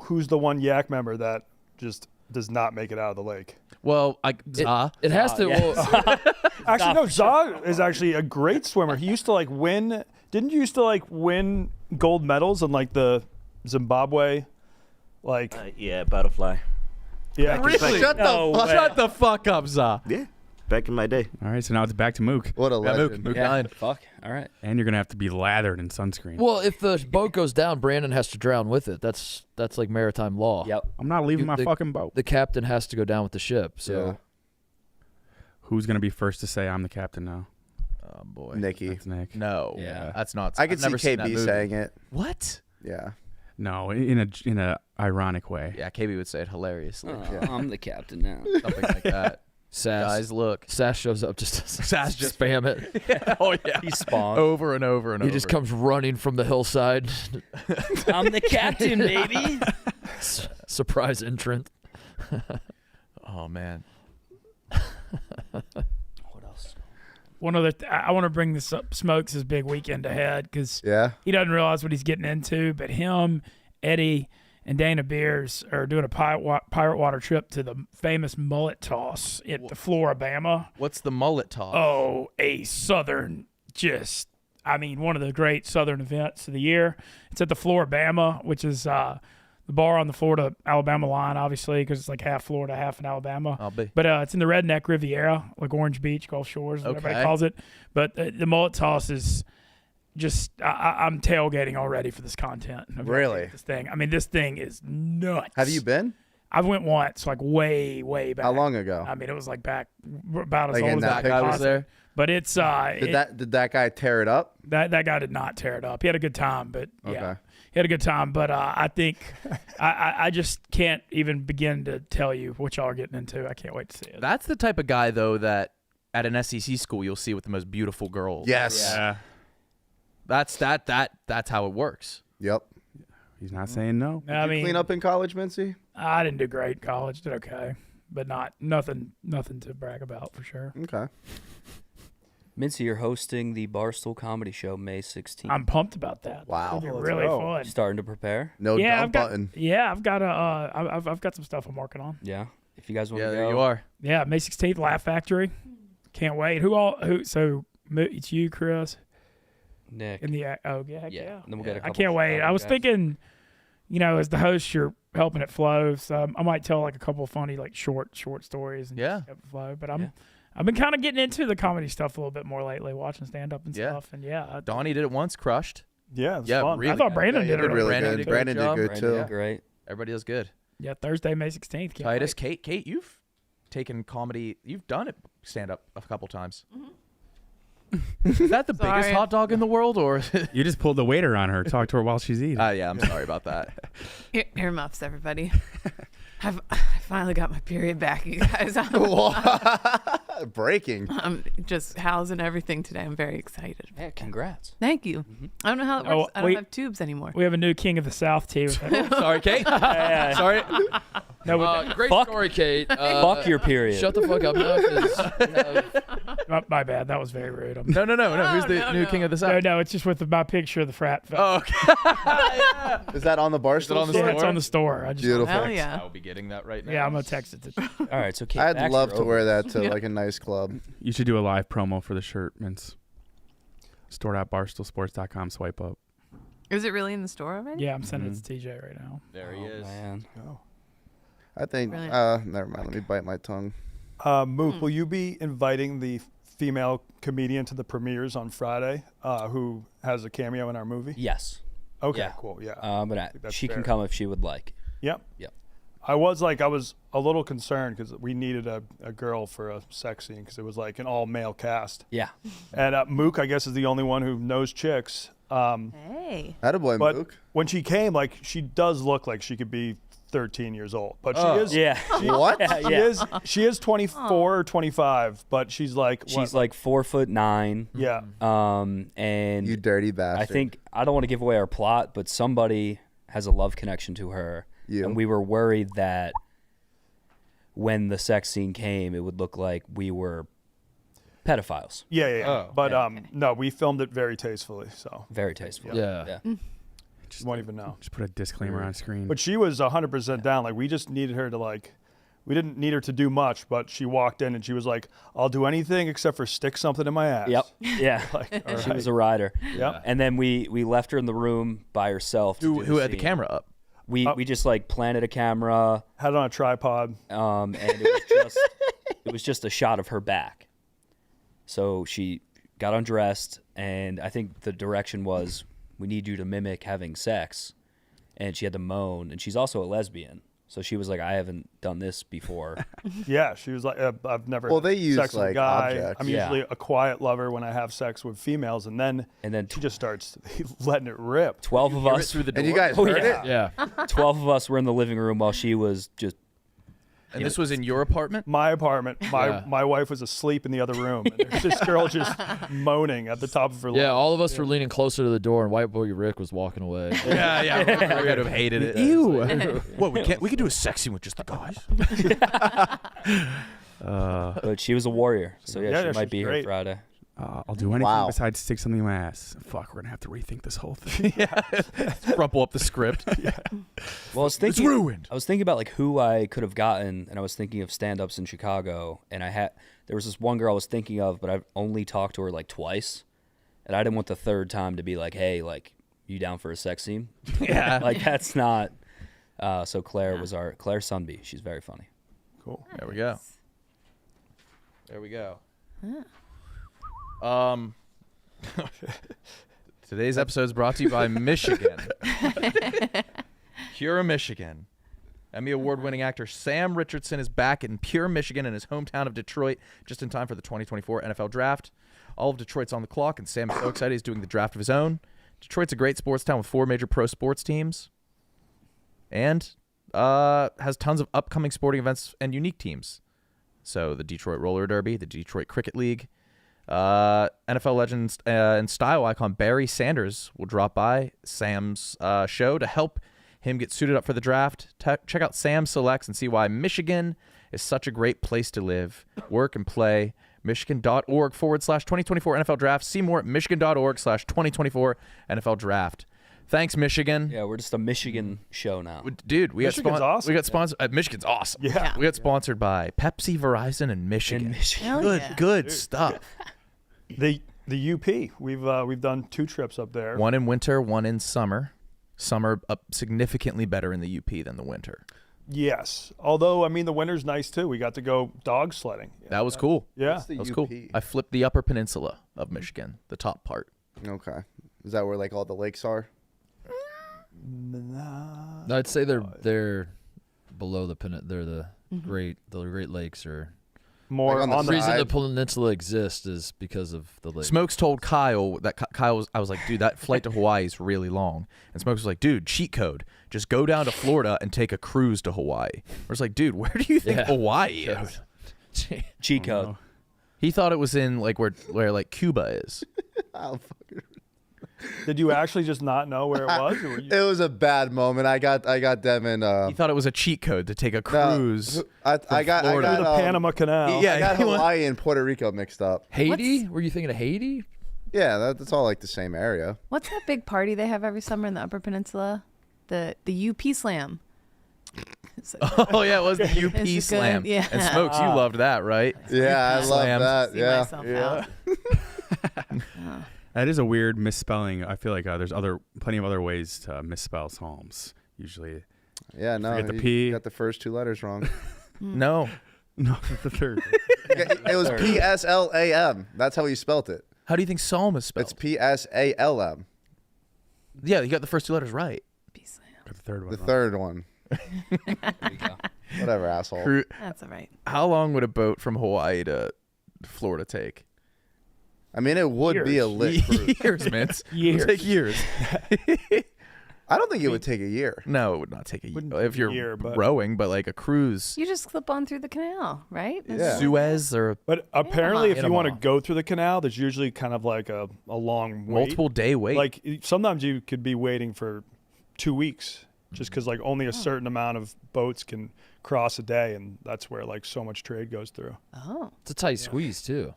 who's the one yak member that just does not make it out of the lake? Well, It has to. Well, Actually, no. Za is actually a great swimmer. He used to like win. Didn't you used to like win gold medals in like the Zimbabwe, like Yeah, butterfly. yeah. Really? Shut Shut the fuck up, Za. Yeah, back in my day. All right, so now it's back to Mook. What a legend. Mook Yeah. nine. Fuck. All right. And you're gonna have to be lathered in sunscreen. well, if the boat goes down, Brandon has to drown with it. That's like maritime law. Yep. I'm not leaving my the- fucking boat. The captain has to go down with the ship. So Who's going to be first to say I'm the captain now? Oh boy, Nikki. That's Nick. No, Yeah. that's not. I could I've see never seen that KB movie. saying it. What? Yeah. No, in a ironic way. Yeah, KB would say it hilariously. I'm the captain now. Something like that. Sass. Guys, look. Sass shows up just to Sass just spam it. Yeah. Oh yeah. He spawned. Over and over and He over. just comes running from the hillside. I'm the captain, baby. Surprise entrant. Oh man. What else? One other, I want to bring this up. Smokes' big weekend ahead because he doesn't realize what he's getting into. But him, Eddie, and Dana Beers are doing a pirate water trip to the famous mullet toss at the Floribama. What's the mullet toss? Oh, a southern, one of the great southern events of the year. It's at the Floribama, which is the bar on the Florida-Alabama line, obviously, because it's like half Florida, half in Alabama. I'll be. But it's in the Redneck Riviera, like Orange Beach, Gulf Shores, what everybody Okay. calls it. But the mullet toss is just, I'm tailgating already for this content. Really? This thing. I mean, this thing is nuts. Have you been? I went once, like way, way back. How long ago? I mean, it was like back about as Like old in as that that picture? was there. But it's Did that guy tear it up? that guy did not tear it up. He had a good time, but yeah, Okay. he had a good time. But I think I just can't even begin to tell you what y'all are getting into. I can't wait to see it. That's the type of guy though that at an SEC school you'll see with the most beautiful girls. Yes. Yeah. That's how it works. Yep. He's not saying no. I mean, Clean up in college, Mincy? I didn't do great in college. Did okay, but nothing to brag about for sure. Okay. Mincy, you're hosting the Barstool Comedy Show May 16th. I'm pumped about that. Wow. It'll be really fun. Starting to prepare? No Yeah, dump I've got. button. Yeah, I've got I've got some stuff I'm working on. Yeah. If you guys want Yeah, to go. there you are. Yeah, May 16th, Laugh Factory. Can't wait. So it's you, Chris, Nick. and the yeah. And then we'll get a I couple can't wait. I was guys. thinking, as the host, you're helping it flow. So I might tell like a couple of funny like short stories and Yeah. just have it flow. But I've been kind of getting into the comedy stuff a little bit more lately, watching stand up and Yeah. stuff. And yeah, Donnie did it once, crushed. Yeah, it was Yeah, fun. really I thought good. Brandon Yeah, did you it did really Brandon good. did a Brandon great did job. good Brandon too. did great. Everybody does good. Yeah, Thursday, May 16th. Can't Titus, wait. Kate, you've taken comedy. You've done it stand up a couple times. Is that the biggest Sorry. hot dog in the world, or? You just pulled the waiter on her. Talk to her while she's eating. Yeah, I'm sorry about that. Earmuffs, everybody. I finally got my period back, you guys. Breaking. I'm just housing everything today. I'm very excited. Yeah, congrats. Thank you. I don't know how it Oh, works. I don't wait. have tubes anymore. We have a new King of the South too. Sorry, Kate. Sorry. No, we- Great Fuck. story, Kate. Fuck your period. Shut the fuck up now. 'Cause my bad. That was very rude. No. Who's the new king of the South? No, it's just with my picture of the frat. Oh, okay. Is that on the Barstool? on the Yeah, store? it's on the store. I just, Beautiful. Hell yeah. I will be getting that right now. Yeah, I'm gonna text it to you. All right, so Kate, I'd backs love are to over. wear that to Yeah. like a nice club. You should do a live promo for the shirt, Mince. Store.barstoolsports.com. Swipe up. Is it really in the store already? Yeah, I'm sending it to TJ right now. There he is. Man. I think. Brilliant. Never mind. Let me bite my tongue. Mook, will you be inviting the female comedian to the premieres on Friday who has a cameo in our movie? Yes. Okay, Yeah. cool. Yeah. But that's she can fair. come if she would like. Yep. Yep. I was a little concerned because we needed a girl for a sex scene because it was like an all male cast. Yeah. And Mook, I guess, is the only one who knows chicks. Hey. Attaboy, But Mook. when she came, like, she does look like she could be 13 years old, but Oh. she is. Yeah. What? She is 24 or 25, but she's like. She's like 4'9". Yeah. And You dirty bastard. I think I don't want to give away our plot, but somebody has a love connection to her. You. And we were worried that when the sex scene came, it would look like we were pedophiles. Yeah. Oh. But no, we filmed it very tastefully, so Very tasteful. Yeah. you won't even know. Just put a disclaimer on screen. But she was 100% down. Like, we just needed her to we didn't need her to do much, but she walked in and she was like, "I'll do anything except for stick something in my ass." Yep. Yeah. Like, all She right. was a rider. Yep. And then we left her in the room by herself. to do Who had the scene. camera up? We just like planted a camera. Had it on a tripod. And it was just a shot of her back. So she got undressed, and I think the direction was, we need you to mimic having sex, and she had to moan, and she's also a lesbian, So she was like, I haven't done this before. Yeah, she was like, I've never Well, they use, sex with a like, guy. objects. I'm Yeah. usually a quiet lover when I have sex with females, and then she just starts letting it rip. 12 of Hear it us. through the And you door? guys Oh, heard yeah. it? Yeah. 12 of us were in the living room while she was just. And this was in your apartment? My apartment. Yeah. My wife was asleep in the other room. And there's this girl just moaning at the top of her lungs. Yeah, all of us were leaning closer to the door, and White Boy Rick was walking away. Yeah. I would have hated it. Ew. What, we could do a sex scene with just the guys? But she was a warrior. So yeah, she might she's be here great. Friday. I'll do anything besides stick something in my ass. Fuck, we're gonna have to rethink this whole thing. Crumple up the script. Well, I was thinking, It's ruined. I was thinking about like who I could have gotten, and I was thinking of stand-ups in Chicago, and there was this one girl I was thinking of, but I've only talked to her like twice, and I didn't want the third time to be like, hey, like, you down for a sex scene? Yeah. Like that's not. So Claire Claire Sunby. She's very funny. Cool. There we go. There we go. Today's episode is brought to you by Michigan. Pure Michigan. Emmy Award-winning actor Sam Richardson is back in Pure Michigan in his hometown of Detroit just in time for the 2024 NFL Draft. All of Detroit's on the clock, and Sam's so excited he's doing the draft of his own. Detroit's a great sports town with 4 major pro sports teams and has tons of upcoming sporting events and unique teams. So the Detroit Roller Derby, the Detroit Cricket League. NFL legend and style icon Barry Sanders will drop by Sam's show to help him get suited up for the draft. Check out Sam Selects and see why Michigan is such a great place to live, work, and play. Michigan.org/2024 NFL Draft. See more at Michigan.org/2024 NFL Draft. Thanks, Michigan. Yeah, we're just a Michigan show now. Dude, Michigan's awesome. We got sponsored. Michigan's awesome. Yeah. We got sponsored by Pepsi, Verizon, and Michigan. Hell Good, yeah. good stuff. The UP. We've done 2 trips up there. One in winter, one in summer. Summer up significantly better in the UP than the winter. Yes. Although, I mean, the winter's nice too. We got to go dog sledding. That was cool. Yeah. What's the That was UP? cool. I flipped the upper peninsula of Michigan, the top part. Okay. Is that where like all the lakes are? No, I'd say they're below the they're the Great Lakes or More Like on the on the the reason the side. peninsula exists is because of the lake. Smokes told Kyle that I was like, dude, that flight to Hawaii is really long. And Smokes was like, dude, cheat code. Just go down to Florida and take a cruise to Hawaii. I was like, dude, where do you think Yeah. Hawaii is? Cheat code. He thought it was in like where like Cuba is. I'll fucking- Did you actually just not know where it was? Or were you, It was a bad moment. I got them in. He thought it was a cheat code to take a cruise. I got Florida. the Panama Canal. Yeah, I got he went- Hawaii and Puerto Rico mixed up. Haiti? Were you thinking of Haiti? Yeah, that's all like the same area. What's that big party they have every summer in the Upper Peninsula? The UP Slam. Oh yeah, it was the UP It's good, Slam. yeah. And Smokes, you loved that, right? Yeah, I love Slam. that. See Yeah, myself out. That is a weird misspelling. I feel like there's plenty of other ways to misspell Psalms. Usually, yeah. No, Forget the you P. got the first 2 letters wrong. No. no, the third. It was PSLAM. That's how you spelt it. How do you think Psalm is spelled? It's PSALM. Yeah, you got the first 2 letters right. The third one. The wrong. third one. There you go. Whatever, asshole. That's all right. How long would a boat from Hawaii to Florida take? I mean, it would be a lit cruise. Years, Mintz. Years. It'll take years. I don't think it would take a year. No, it would not take a year. Wouldn't If take a you're year, but- rowing, but like a cruise, You just slip on through the canal, right? Yeah. Suez or But apparently, if you want to Panama. go through the canal, there's usually kind of like a long wait. multiple day wait. Like sometimes you could be waiting for 2 weeks just because like only a certain amount of boats can cross a day, and that's where like so much trade goes through. Oh. It's a tight squeeze too.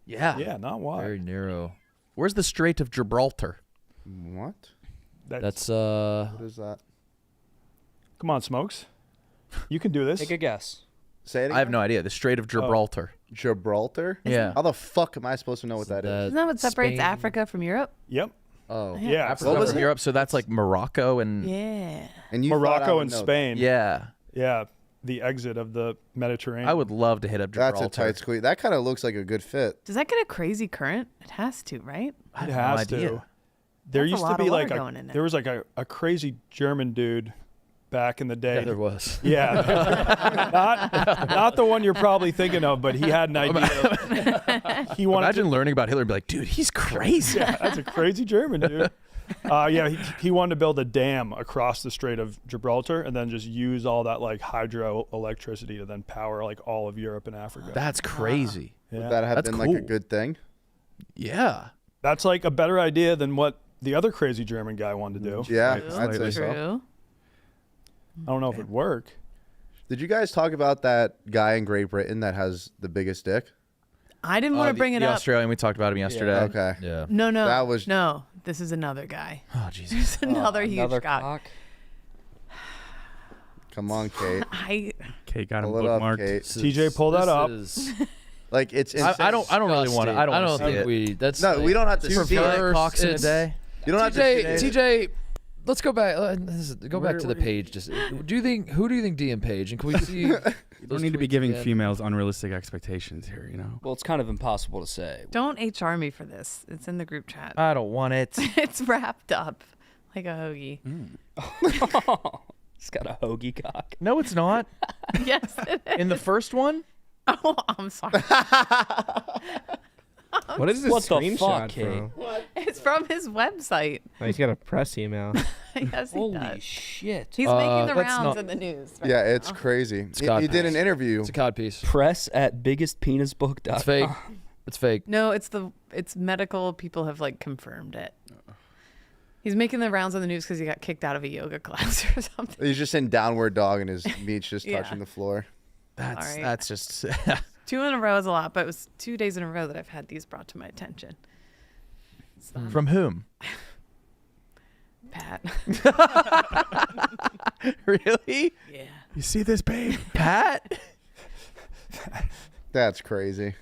yeah. Yeah, not wide. Very narrow. Where's the Strait of Gibraltar? What? That's What is that? Come on, Smokes. You can do this. Take a guess. Say it again. I have no idea. The Strait of Gibraltar. Gibraltar? Yeah. How the fuck am I supposed to know what that is? Isn't that what separates Spain. Africa from Europe? Yep. Oh. Yeah. Africa What was from it? Europe, so that's like Morocco and Yeah. And you thought I Morocco would and know that. Spain. yeah. Yeah. The exit of the Mediterranean. I would love to hit up Gibraltar. That's a tight squeeze. That kind of looks like a good fit. Does that get a crazy current? It has to, right? I have It no has idea. to. There That's a used to lot of be water like going in there. there was like a crazy German dude back in the day. Yeah, there was. Yeah, not the one you're probably thinking of, but he had an idea. He wanted Imagine learning about Hitler and be like, dude, he's crazy. Yeah, that's a crazy German dude. He wanted to build a dam across the Strait of Gibraltar and then just use all that like hydroelectricity to then power like all of Europe and Africa. That's crazy. Yeah. Would that have That's been like a cool. good thing? Yeah. That's like a better idea than what the other crazy German guy wanted to do. Yeah, Right, I'd say slightly. so. True. I don't know if it'd work. Did you guys talk about that guy in Great Britain that has the biggest dick? I didn't want to bring it the up. Australian, we talked about him yesterday. Okay. Yeah. No, That was- no. This is another guy. Oh, Jesus. There's another huge Another cock. Come on, Kate. Kate got him Pull it up, bookmarked. Kate. TJ, pull that up. Like it's insane. I don't really want to. I don't wanna see it. we. That's No, we don't have to Two see it. cocks in a It's- day. You don't have to see it. TJ, let's go back. Go back to the page. Just who do you think DM page? And can we see? You don't need to be giving females unrealistic expectations here, you know? Well, it's kind of impossible to say. Don't HR me for this. It's in the group chat. I don't want it. It's wrapped up like a hoagie. It's got a hoagie cock. No, it's not. Yes, it is. In the first one? Oh, I'm sorry. What is this What the screenshot fuck, Kate? from? It's from his website. Oh, he's got a press email. Yes, he Holy does. shit. He's making the that's rounds not- in the news. Right Yeah, it's now. crazy. cod He did an piece. interview. It's a cod piece. Press at biggestpenisbook.com. It's fake. It's fake. No, it's medical. People have like confirmed it. He's making the rounds on the news because he got kicked out of a yoga class or something. He's just in downward dog and his meat's just Yeah. touching the floor. Sorry. That's just 2 in a row is a lot, but it was 2 days in a row that I've had these brought to my attention. So, from whom? Pat. Really? Yeah. You see this, babe? Pat? That's crazy.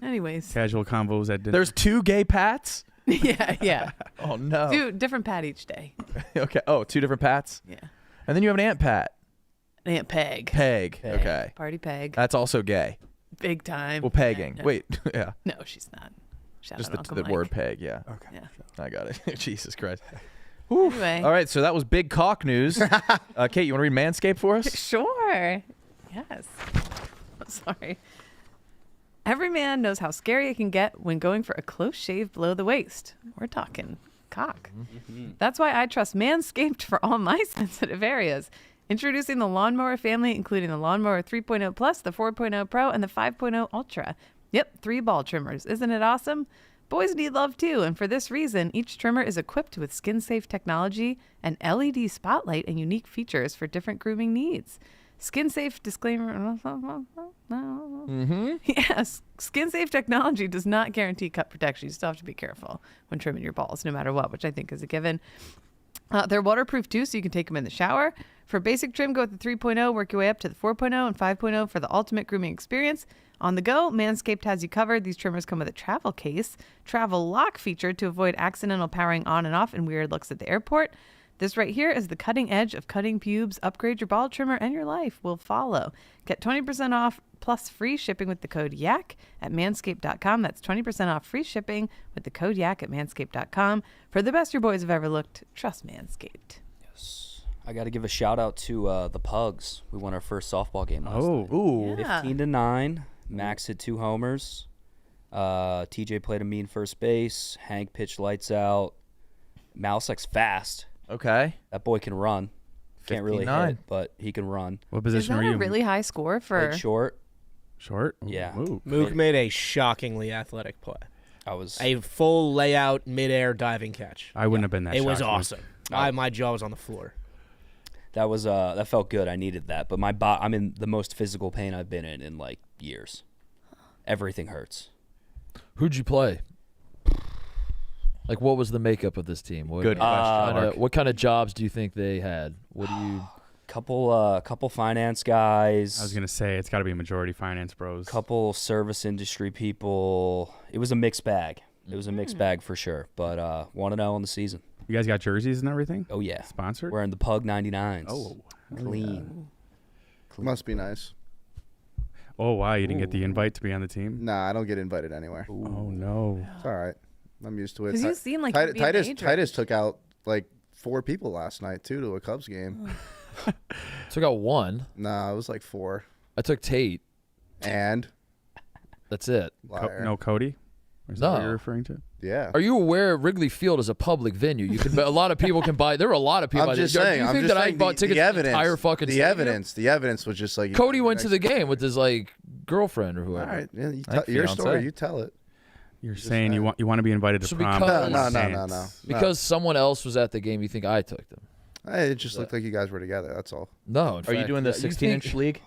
Anyways. Casual combos at dinner. There's 2 gay Pats? Yeah. Oh, no. Dude, different Pat each day. Okay. Oh, 2 different Pats? Yeah. And then you have an Aunt Pat. Aunt Peg. Peg. Okay. Party Peg. That's also gay. Big time. Well, pegging. Yeah. Wait. Yeah. No, she's not. Shout Just out Uncle the Mike. word peg. Yeah. Okay. Yeah. I got it. Jesus Christ. Anyway. All right. So that was big cock news. Kate, you want to read Manscaped for us? Sure. Yes. Sorry. Every man knows how scary it can get when going for a close shave below the waist. We're talking cock. That's why I trust Manscaped for all my sensitive areas. Introducing the Lawnmower family, including the Lawnmower 3.0 Plus, the 4.0 Pro, and the 5.0 Ultra. Yep, 3 ball trimmers. Isn't it awesome? Boys need love too, and for this reason, each trimmer is equipped with skin-safe technology, an LED spotlight, and unique features for different grooming needs. Skin-safe disclaimer. Yes, skin-safe technology does not guarantee cut protection. You still have to be careful when trimming your balls, no matter what, which I think is a given. They're waterproof too, so you can take them in the shower. For basic trim, go with the 3.0, work your way up to the 4.0 and 5.0 for the ultimate grooming experience. On the go, Manscaped has you covered. These trimmers come with a travel case, travel lock feature to avoid accidental powering on and off and weird looks at the airport. This right here is the cutting edge of cutting pubes. Upgrade your ball trimmer and your life will follow. Get 20% off plus free shipping with the code YAK at manscaped.com. That's 20% off free shipping with the code YAK at manscaped.com. For the best your boys have ever looked, trust Manscaped. I got to give a shout out to the Pugs. We won our first softball game last night. Ooh. Yeah. 15-9. Max hit 2 homers. TJ played a mean first base. Hank pitched lights out. Malisek's fast. Okay. That boy can run. Can't really 15-9. hit, but he can run. What Is position that are you? a really high score for? Played short. Short? Yeah. Ooh. Mook made a shockingly athletic play. I was A full layout, midair diving catch. I wouldn't have been that It was shocked, man. awesome. My jaw was on the floor. that was that felt good. I needed that, but I'm in the most physical pain I've been in like years. Everything hurts. Who'd you play? Like, what was the makeup of this team? Good question, Mark. What kind of jobs do you think they had? What do you? Couple finance guys. I was going to say, it's got to be majority finance bros. Couple service industry people. It was a mixed bag. It was a mixed bag for sure. But 1-0 on the season. You guys got jerseys and everything? Oh yeah. Sponsored? Wearing the Pug 99s. Oh. Clean. Must be nice. Oh, wow. You didn't get the invite to be on the team? Nah, I don't get invited anywhere. Oh, no. It's all right. I'm used to it. 'Cause you seem like you'd be an agent. Titus took out like 4 people last night too to a Cubs game. Took out one. No, it was like 4. I took Tate. And that's it. No Cody? Is that what No. you're referring to? Yeah. Are you aware Wrigley Field is a public venue? You can. A lot of people can buy. There are a lot of people. I'm just saying. Do you I'm think just that I saying bought tickets to the entire fucking the stadium? The evidence was just like Cody went to the game with his like girlfriend or whoever. All right, yeah, your story. You tell it. You're saying you want to be invited to So prom. because No. Because someone else was at the game, you think I took them? It just looked like you guys were together. That's all. No. In Are you fact, doing the yeah, you 16-inch think- league?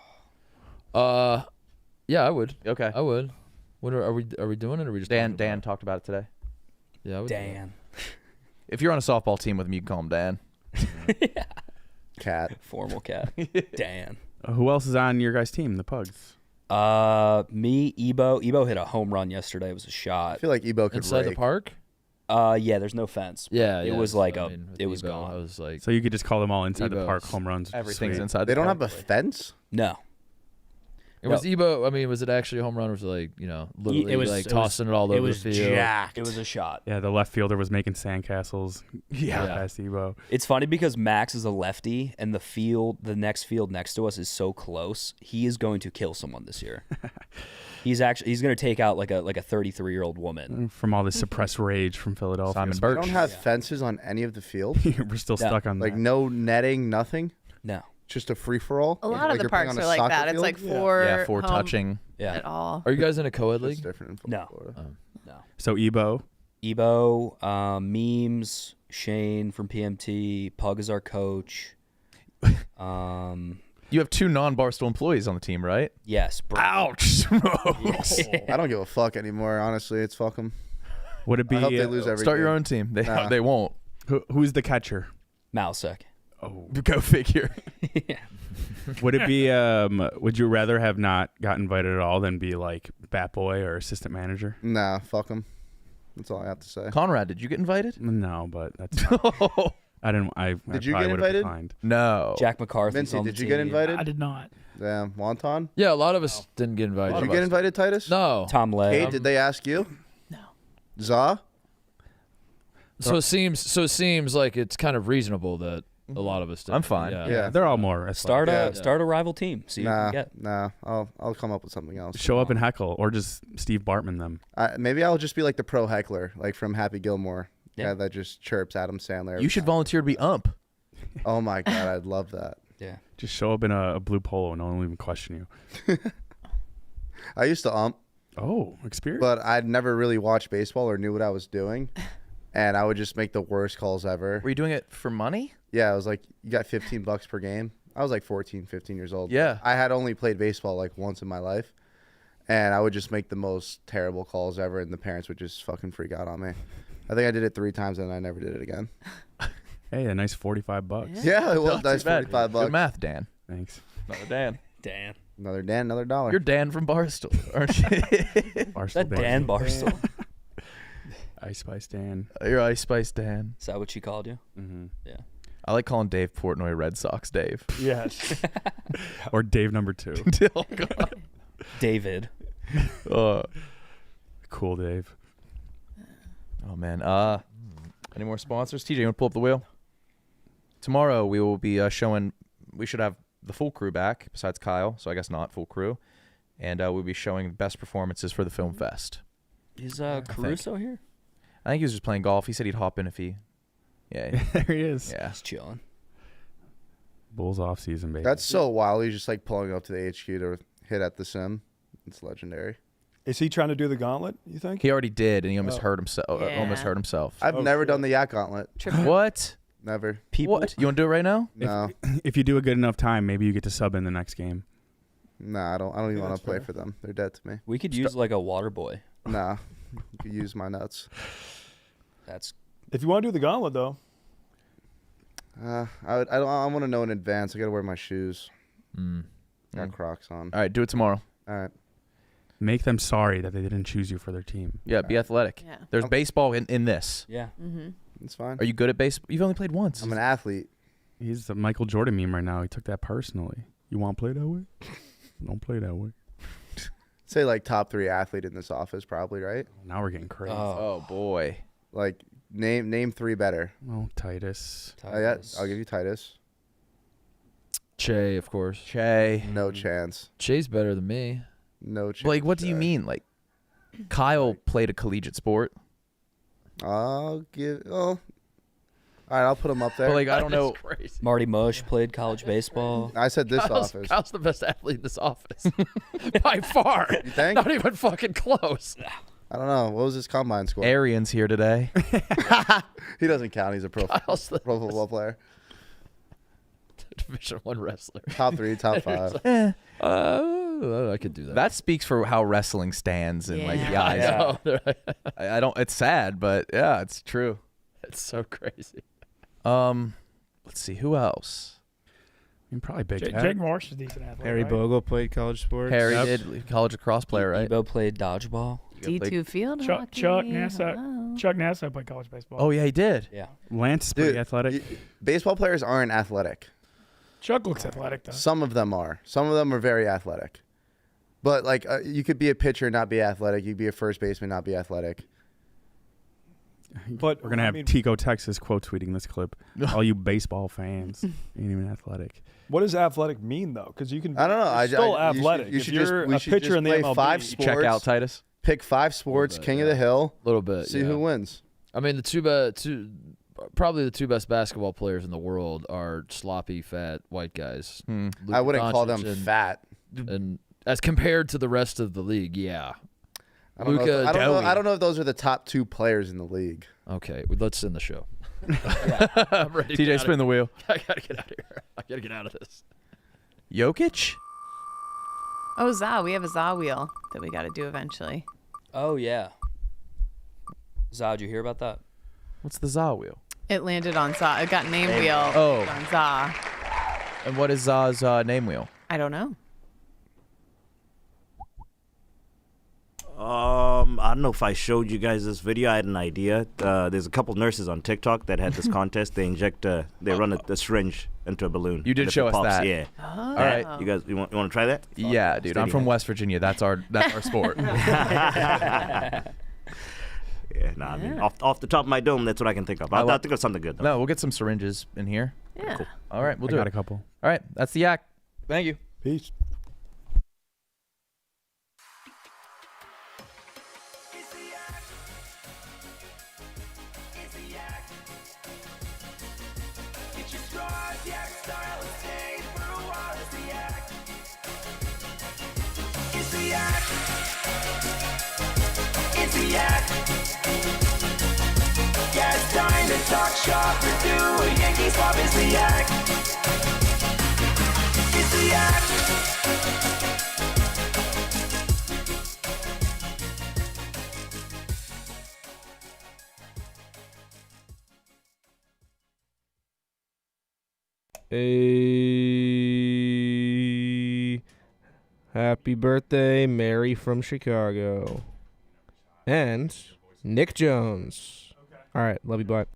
Yeah, I would. Okay. I would. When are we doing it? Or are we just Dan talked about it today. Yeah, I would do Dan. If you're on a softball team with me, you can call him Dan. Cat. Formal cat. Dan. Who else is on your guys' team? The Pugs. Me, Ebo. Ebo hit a home run yesterday. It was a shot. I feel like Ebo could inside the rake. park. Yeah, there's no fence. Yeah, it yeah, was so, like I a. mean, with It was Ebo, gone. I was like, So you could just call them all inside the Ebo's- park home runs. Everything's Sweet. inside. They the don't park. have a fence. No. it was Ebo. I mean, was it actually a home run, or was it like literally It was like it tossing it all over the field? Jacked. It was a shot. Yeah, the left fielder was making sandcastles. Yeah. Past Ebo. It's funny because Max is a lefty, and the next field next to us is so close. He is going to kill someone this year. he's going to take out like a 33-year-old woman From all this suppressed rage from Philadelphia. Simon They Birch. don't have fences on any of the fields. We're still No. stuck on Like that. no netting, nothing. No. Just a free for all. A lot of the you're playing parks on a are like soccer that. It's field? like for for home touching. Yeah. at all. Are you guys in a co-ed It's league? different in No. Florida. No. So Ebo. Ebo, Memes, Shane from PMT, Pug is our coach. You have 2 non-Barstool employees on the team, right? Yes. Ouch. I don't give a fuck anymore. Honestly, it's fuck 'em. Would it be? I hope they lose every Start your game. own team. They Nah. they won't. Who's the catcher? Malsek. Oh, Go figure. would it be? Would you rather have not got invited at all than be like bat boy or assistant manager? Nah, fuck 'em. That's all I have to say. Conrad, did you get invited? No, but that's. I didn't. Did you probably get would have invited? declined. No. Jack McCarthy's Mincy, on the did you team. get invited? I did not. Damn, Wonton. Yeah, a lot of us didn't get invited. Did you get invited, Titus? No. Tom Lay. Kate, did they ask you? No. Za? So it seems like it's kind of reasonable that a lot of us did. I'm fine. Yeah. They're all more. Start athletic. start a rival team. See who you Nah, can get. nah. I'll come up with something else. Show up and heckle, or just Steve Bartman them. Maybe I'll just be like the pro heckler, like from Happy Gilmore. Yeah. Guy that just chirps Adam Sandler. You should volunteer to be ump. Oh my god, I'd love that. Yeah. Just show up in a blue polo, and no one will even question you. I used to ump, Oh, experience. but I'd never really watched baseball or knew what I was doing, and I would just make the worst calls ever. Were you doing it for money? Yeah, I was like, you got $15 per game. I was like 14, 15 years old. Yeah. I had only played baseball like once in my life, and I would just make the most terrible calls ever, and the parents would just fucking freak out on me. I think I did it 3 times, and I never did it again. Hey, a nice $45. Yeah, it was Not nice, too bad. $45. Good math, Dan. Thanks. Another Dan. Dan. Another Dan, another dollar. You're Dan from Barstool, aren't you? Barstool That Dan Barstool. Ice Spice Dan. You're Ice Spice Dan. Is that what she called you? Mm-hmm. Yeah. I like calling Dave Portnoy Red Sox Dave. Yes. Or Dave number 2. Oh, God. David. Cool Dave. Oh, man. Any more sponsors? TJ, you want to pull up the wheel? Tomorrow we will be showing. We should have the full crew back besides Kyle, so I guess not full crew, and we'll be showing best performances for the Film Fest. Is Caruso here? I think he was just playing golf. He said he'd hop in if he. Yeah. There he is. Yeah. He's chilling. Bulls off season, baby. That's so wild. He's just like pulling up to the HQ to hit at the sim. It's legendary. Is he trying to do the gauntlet, you think? He already did, and he almost Oh. hurt himself. Yeah. Almost hurt himself. I've never done the Yak Gauntlet. What? Never. People. What? You want to do it right now? No. If you do a good enough time, maybe you get to sub in the next game. Nah, I don't even want that's to play fair. for them. They're dead to me. We could use like a water boy. Nah. You could use my nuts. That's If you want to do the gauntlet, though. I want to know in advance. I got to wear my shoes. Got Crocs on. All right, do it tomorrow. All right. Make them sorry that they didn't choose you for their team. Yeah, be athletic. Yeah. There's baseball in this. yeah. Mm-hmm. It's fine. Are you good at baseball? You've only played once. I'm an athlete. He's the Michael Jordan meme right now. He took that personally. You want to play that way? Don't play that way. Say like top 3 athlete in this office, probably, right? Now we're getting crazy. Oh boy. Like name 3 better. Oh, Titus. Yeah, I'll give you Titus. Che, of course. Che. No chance. Che's better than me. No chance. Blake, what do you mean? Like, Kyle played a collegiate sport. I'll give. Oh. All right, I'll put him up there. But like, I don't know. Crazy. Marty Mush played college baseball. I said this office. Kyle's the best athlete in this office. By far. You think? Not even fucking close. I don't know. What was his combine score? Arian's here today. He doesn't count. He's a pro football player. Division I wrestler. Top 3, top 5. I could do that. That speaks for how wrestling stands and like the eyes. I don't. It's sad, but yeah, it's true. It's so crazy. Let's see who else. I mean, probably Big Cat. Jake Marsh is a decent athlete. Harry right? Bogle played college sports. Harry did college lacrosse player, right? Ebo played dodgeball. D2 field hockey. Chuck Nassau. Hello. Chuck Nassau played college baseball. Oh yeah, he did. Yeah. Lance is pretty athletic. Baseball players aren't athletic. Chuck looks athletic though. Some of them are. Some of them are very athletic. But like, you could be a pitcher and not be athletic. You could be a first baseman, not be athletic. But We're gonna have Tico Texas quote tweeting this clip. All you baseball fans ain't even athletic. What does athletic mean though? Because you can. I don't know. You're still athletic. You if should you're we a should pitcher just in the play MLB, 5 sports. Check out Titus. Pick 5 sports, bit, king of the hill. A little bit. See who wins. I mean, probably the 2 best basketball players in the world are sloppy, fat white guys. I wouldn't call them Doncic fat. And as compared to the rest of the league, yeah. I don't know if those are the top 2 players in the league. Okay, let's end the show. I'm ready to TJ, get spin the wheel. I gotta get out of here. I gotta get out of this. Jokic? Oh, Za. We have a Za wheel that we got to do eventually. Oh, yeah. Za, did you hear about that? What's the Za wheel? It landed on Za. It got name wheel on Za. And what is Za's name wheel? I don't know. I don't know if I showed you guys this video. I had an idea. There's a couple nurses on TikTok that had this contest. They run a syringe into a balloon. You did And if show it us pops, that. Yeah. Oh. All right. You guys, you want to try that? Yeah, dude. I'm from West Virginia. That's our sport. Yeah, nah, I mean, off the top of my dome, that's what I can think of. I'll think of something good, though. No, we'll get some syringes in here. Yeah. Cool. All right, we'll I do got it. a couple. All right, that's the yak. Thank you. Peace. Yeah, it's time to talk shop or do a Yankee swap. It's the yak. It's the yak. Hey, happy birthday, Mary from Chicago. And Nick Jones. All right, love you, bye.